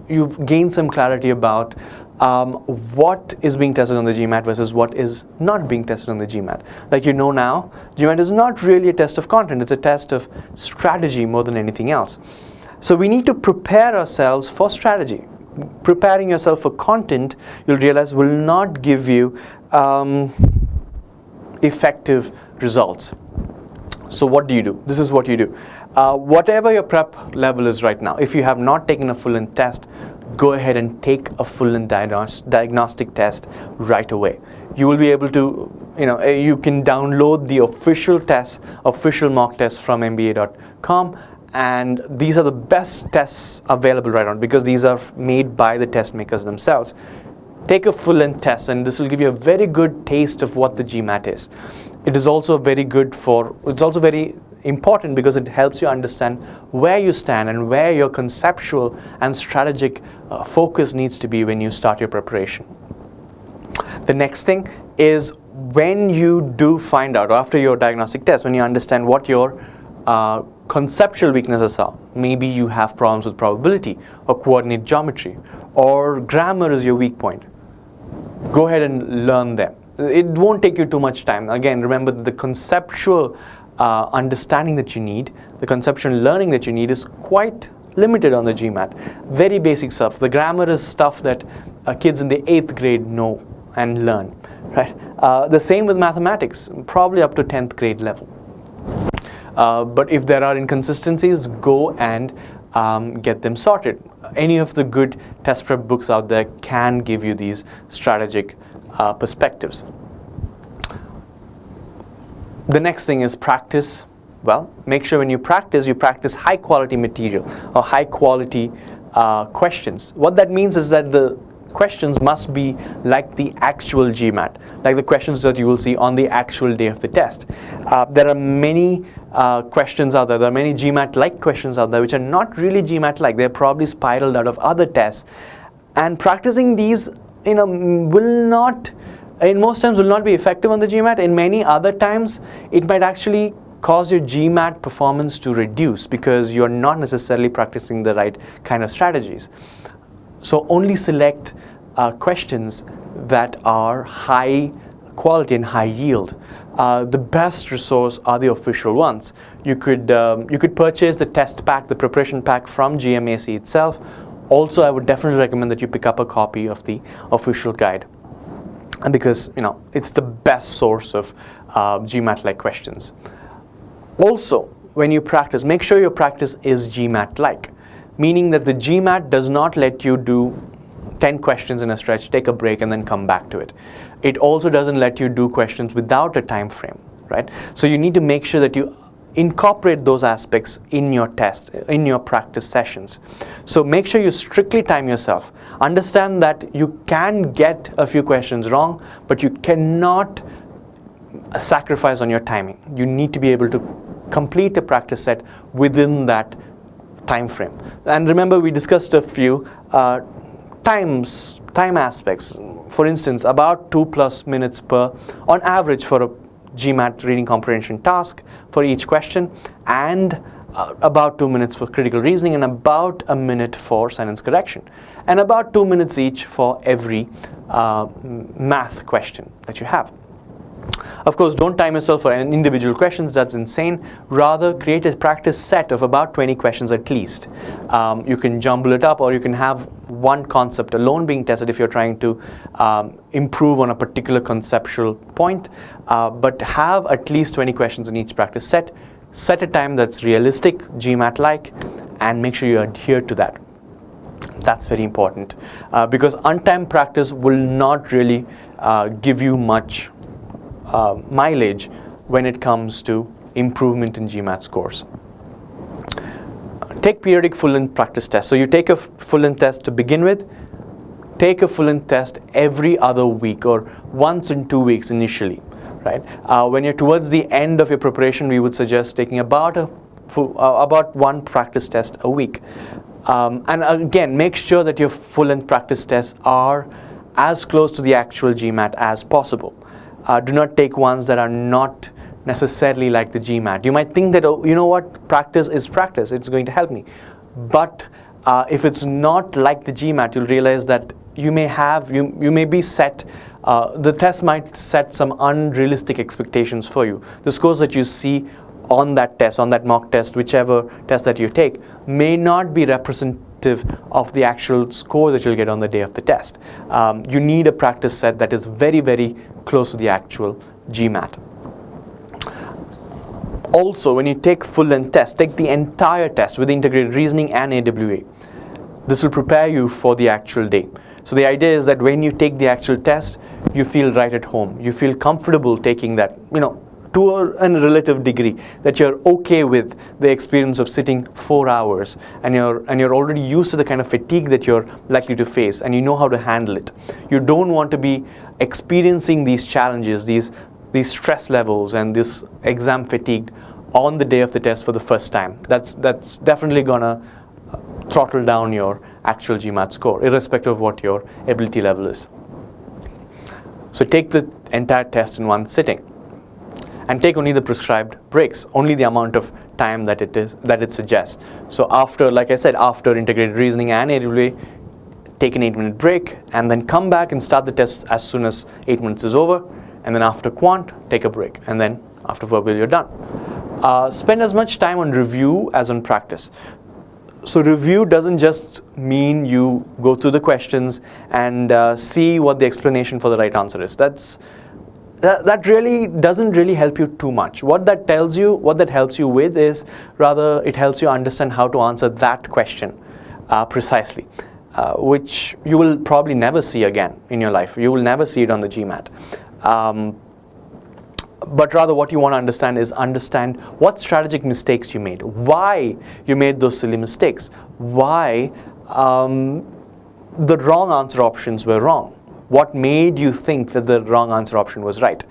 you've gained some clarity about what is being tested on the GMAT versus what is not being tested on the GMAT. Like you know now, GMAT is not really a test of content, it's a test of strategy more than anything else. So we need to prepare ourselves for strategy. Preparing yourself for content, you'll realize, will not give you effective results. So what do you do? This is what you do. Whatever your prep level is right now, if you have not taken a full-length test, go ahead and take a full-length diagnostic test right away. You will be able to, you can download the official mock tests from mba.com, and these are the best tests available right now because these are made by the test makers themselves. take a full-length test, and this will give you a very good taste of what the GMAT is. It is also it's also very important because it helps you understand where you stand and where your conceptual and strategic focus needs to be when you start your preparation. The next thing is, when you do find out after your diagnostic test, when you understand what your conceptual weaknesses are, maybe you have problems with probability or coordinate geometry, or grammar is your weak point, go ahead and learn them. It won't take you too much time. Again, remember that the conceptual understanding that you need, the conceptual learning that you need is quite limited on the GMAT. Very basic stuff. The grammar is stuff that kids in the 8th grade know and learn, right? The same with mathematics, probably up to 10th grade level. But if there are inconsistencies, go and get them sorted. Any of the good test prep books out there can give you these strategic perspectives. The next thing is practice. Well, make sure when you practice high quality material or high quality questions. What that means is that the questions must be like the actual GMAT, like the questions that you will see on the actual day of the test. There are many questions out there. There are many GMAT-like questions out there which are not really GMAT-like. They're probably spiraled out of other tests. And practicing these, will not, in most times, will not be effective on the GMAT. In many other times, it might actually cause your GMAT performance to reduce because you're not necessarily practicing the right kind of strategies. So only select questions that are high quality and high yield. The best resource are the official ones. You could purchase the test pack, the preparation pack from GMAT itself. Also, I would definitely recommend that you pick up a copy of the official guide, and because it's the best source of GMAT-like questions. Also, when you practice, make sure your practice is GMAT-like, meaning that the GMAT does not let you do 10 questions in a stretch, take a break, and then come back to it. It also doesn't let you do questions without a time frame, right? So you need to make sure that you incorporate those aspects in your test, in your practice sessions. So make sure you strictly time yourself. Understand that you can get a few questions wrong, but you cannot sacrifice on your timing. You need to be able to complete a practice set within that time frame. And remember, we discussed a few time aspects. For instance, about 2+ minutes on average for a GMAT reading comprehension task for each question, and about 2 minutes for critical reasoning, and about a minute for sentence correction, and about 2 minutes each for every math question that you have. Of course, don't time yourself for individual questions. That's insane. Rather, create a practice set of about 20 questions at least. You can jumble it up, or you can have one concept alone being tested if you're trying to improve on a particular conceptual point. But have at least 20 questions in each practice set. Set a time that's realistic, GMAT-like, and make sure you adhere to that. That's very important because untimed practice will not really give you much mileage when it comes to improvement in GMAT scores. Take periodic full-length practice tests. So you take a full-length test to begin with. Take a full-length test every other week or once in 2 weeks initially, right? When you're towards the end of your preparation, we would suggest taking about one practice test a week. And again, make sure that your full-length practice tests are as close to the actual GMAT as possible. Do not take ones that are not necessarily like the GMAT. You might think that, oh, you know what, practice is practice, it's going to help me. But if it's not like the GMAT, you'll realize that you may be set, the test might set some unrealistic expectations for you. The scores that you see on that test, on that mock test, whichever test that you take, may not be representative of the actual score that you'll get on the day of the test. You need a practice set that is very, very close to the actual GMAT. Also, when you take full-length test, take the entire test with integrated reasoning and AWA. This will prepare you for the actual day. So the idea is that when you take the actual test, you feel right at home. You feel comfortable taking that, to a relative degree, that you're okay with the experience of sitting 4 hours, and you're already used to the kind of fatigue that you're likely to face, and you know how to handle it. You don't want to be experiencing these challenges, these stress levels and this exam fatigue on the day of the test for the first time. That's definitely gonna throttle down your actual GMAT score, irrespective of what your ability level is. So take the entire test in one sitting, and take only the prescribed breaks, only the amount of time that it suggests. So after, like I said, after integrated reasoning and AWA, take an 8-minute break, and then come back and start the test as soon as 8 minutes is over, and then after quant, take a break, and then after verbal, you're done. Spend as much time on review as on practice. So review doesn't just mean you go through the questions and see what the explanation for the right answer is. That really doesn't really help you too much. What that helps you with is, rather, it helps you understand how to answer that question precisely, which you will probably never see again in your life. You will never see it on the GMAT. But rather, what you want to understand what strategic mistakes you made, why you made those silly mistakes, why the wrong answer options were wrong, what made you think that the wrong answer option was right.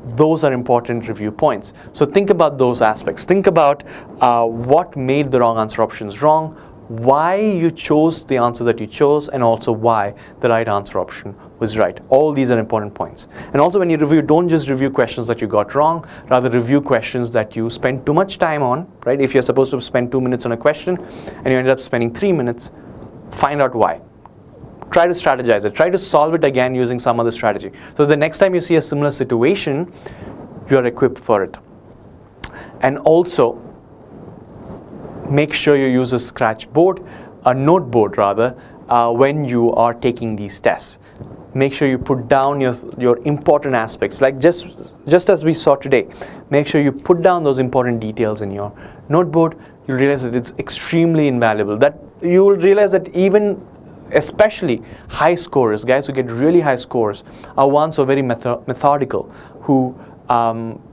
Those are important review points. So think about those aspects. Think about what made the wrong answer options wrong, why you chose the answer that you chose, and also why the right answer option was right. All these are important points. And also, when you review, don't just review questions that you got wrong, rather review questions that you spent too much time on, right? If you're supposed to spend 2 minutes on a question and you ended up spending 3 minutes, find out why. Try to strategize it. Try to solve it again using some other strategy. So the next time you see a similar situation, you're equipped for it. And also, make sure you use a scratch board, a note board rather, when you are taking these tests. Make sure you put down your important aspects, like just as we saw today. Make sure you put down those important details in your noteboard. You'll realize that it's extremely invaluable. That you will realize that even, especially high scorers, guys who get really high scores, are ones who are very methodical, who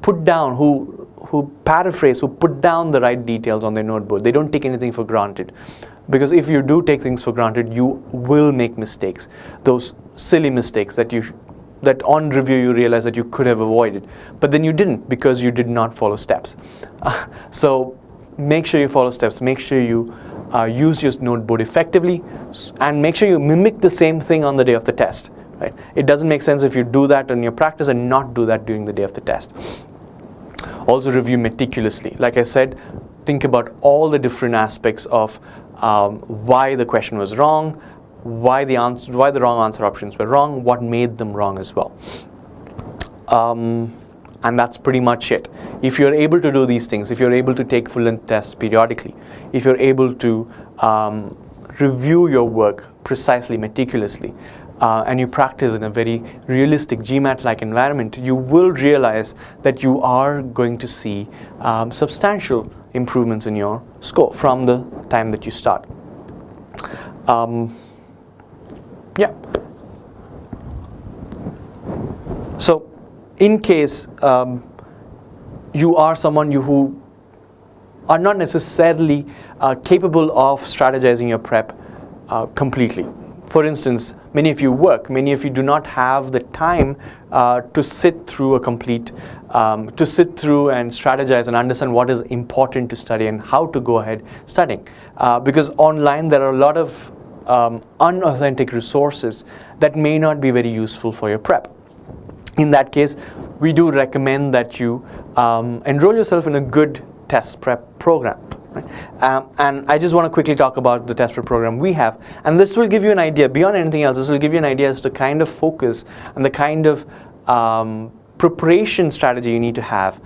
put down, who paraphrase, who put down the right details on their notebook. They don't take anything for granted. Because if you do take things for granted, you will make mistakes. Those silly mistakes that on review you realize that you could have avoided. But then you didn't, because you did not follow steps. So make sure you follow steps. Make sure you use your noteboard effectively, and make sure you mimic the same thing on the day of the test. Right? It doesn't make sense if you do that in your practice and not do that during the day of the test. Also review meticulously. Like I said, think about all the different aspects of why the question was wrong, why the wrong answer options were wrong, what made them wrong as well. And that's pretty much it. If you're able to do these things, if you're able to take full-length tests periodically, if you're able to review your work precisely, meticulously, and you practice in a very realistic GMAT-like environment, you will realize that you are going to see substantial improvements in your score from the time that you start. Yeah. So, in case you are someone who are not necessarily capable of strategizing your prep completely. For instance, many of you work, many of you do not have the time to sit through and strategize and understand what is important to study and how to go ahead studying. Because online there are a lot of unauthentic resources that may not be very useful for your prep. In that case, we do recommend that you enroll yourself in a good test prep program. Right? And I just want to quickly talk about the test prep program we have. And this will give you an idea, beyond anything else, this will give you an idea as to the kind of focus and the kind of preparation strategy you need to have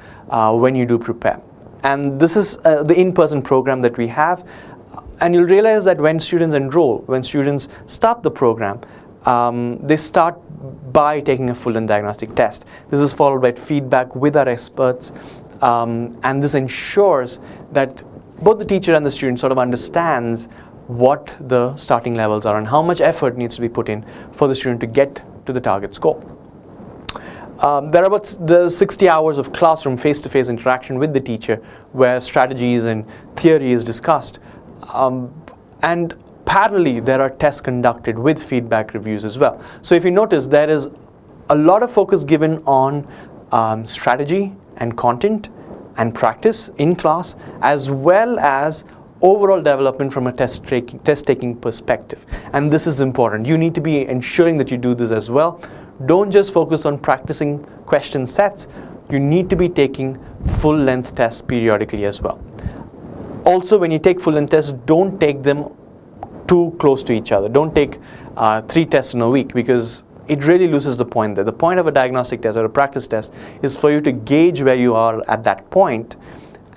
when you do prepare. And this is the in-person program that we have. And you'll realize that when students enroll, when students start the program, they start by taking a full and diagnostic test. This is followed by feedback with our experts, and this ensures that both the teacher and the student sort of understands what the starting levels are and how much effort needs to be put in for the student to get to the target score. There are about the 60 hours of classroom face-to-face interaction with the teacher where strategies and theory is discussed. And parallelly, there are tests conducted with feedback reviews as well. So if you notice, there is a lot of focus given on strategy and content and practice in class, as well as overall development from a test-taking perspective. And this is important. You need to be ensuring that you do this as well. Don't just focus on practicing question sets. You need to be taking full-length tests periodically as well. Also, when you take full-length tests, don't take them too close to each other. Don't take 3 tests in a week, because it really loses the point there. The point of a diagnostic test or a practice test is for you to gauge where you are at that point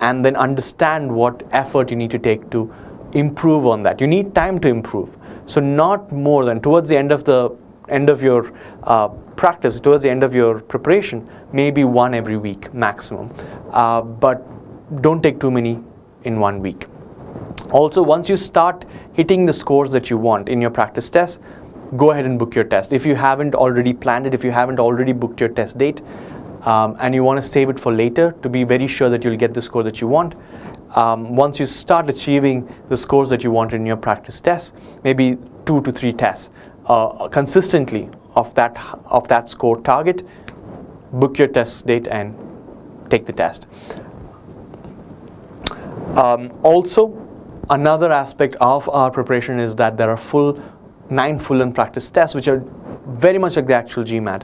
and then understand what effort you need to take to improve on that. You need time to improve. So not more than towards the end of your practice, towards the end of your preparation, maybe 1 every week maximum. But don't take too many in 1 week. Also, once you start hitting the scores that you want in your practice test, go ahead and book your test. If you haven't already planned it, if you haven't already booked your test date, and you want to save it for later to be very sure that you'll get the score that you want, once you start achieving the scores that you want in your practice test, maybe 2 to 3 tests consistently of that score target, book your test date and take the test. Also, another aspect of our preparation is that there are 9 full-length practice tests, which are very much like the actual GMAT,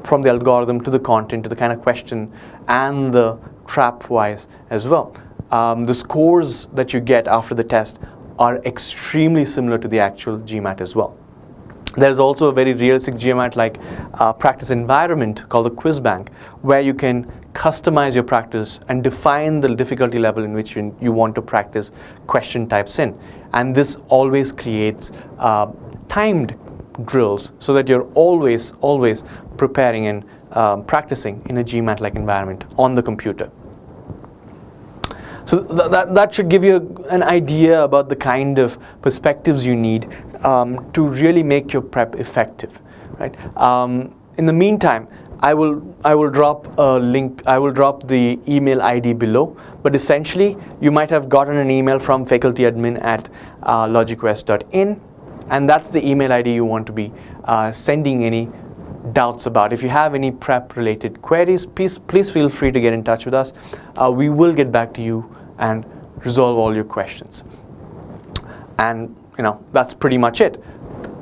from the algorithm to the content to the kind of question and the trap-wise as well. The scores that you get after the test are extremely similar to the actual GMAT as well. There's also a very realistic GMAT-like practice environment called the quiz bank, where you can customize your practice and define the difficulty level in which you want to practice question types in. And this always creates timed drills so that you're always preparing and practicing in a GMAT-like environment on the computer. So that should give you an idea about the kind of perspectives you need to really make your prep effective, right? In the meantime, I will drop a link. I will drop the email ID below. But essentially, you might have gotten an email from facultyadmin@logicwest.in, and that's the email ID you want to be sending any doubts about. If you have any prep-related queries, please feel free to get in touch with us. We will get back to you and resolve all your questions. And that's pretty much it.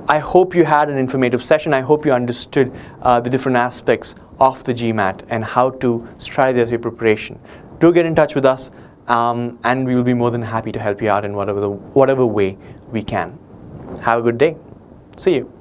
I hope you had an informative session. I hope you understood the different aspects of the GMAT and how to strategize your preparation. Do get in touch with us, and we will be more than happy to help you out in whatever way we can. Have a good day. See you.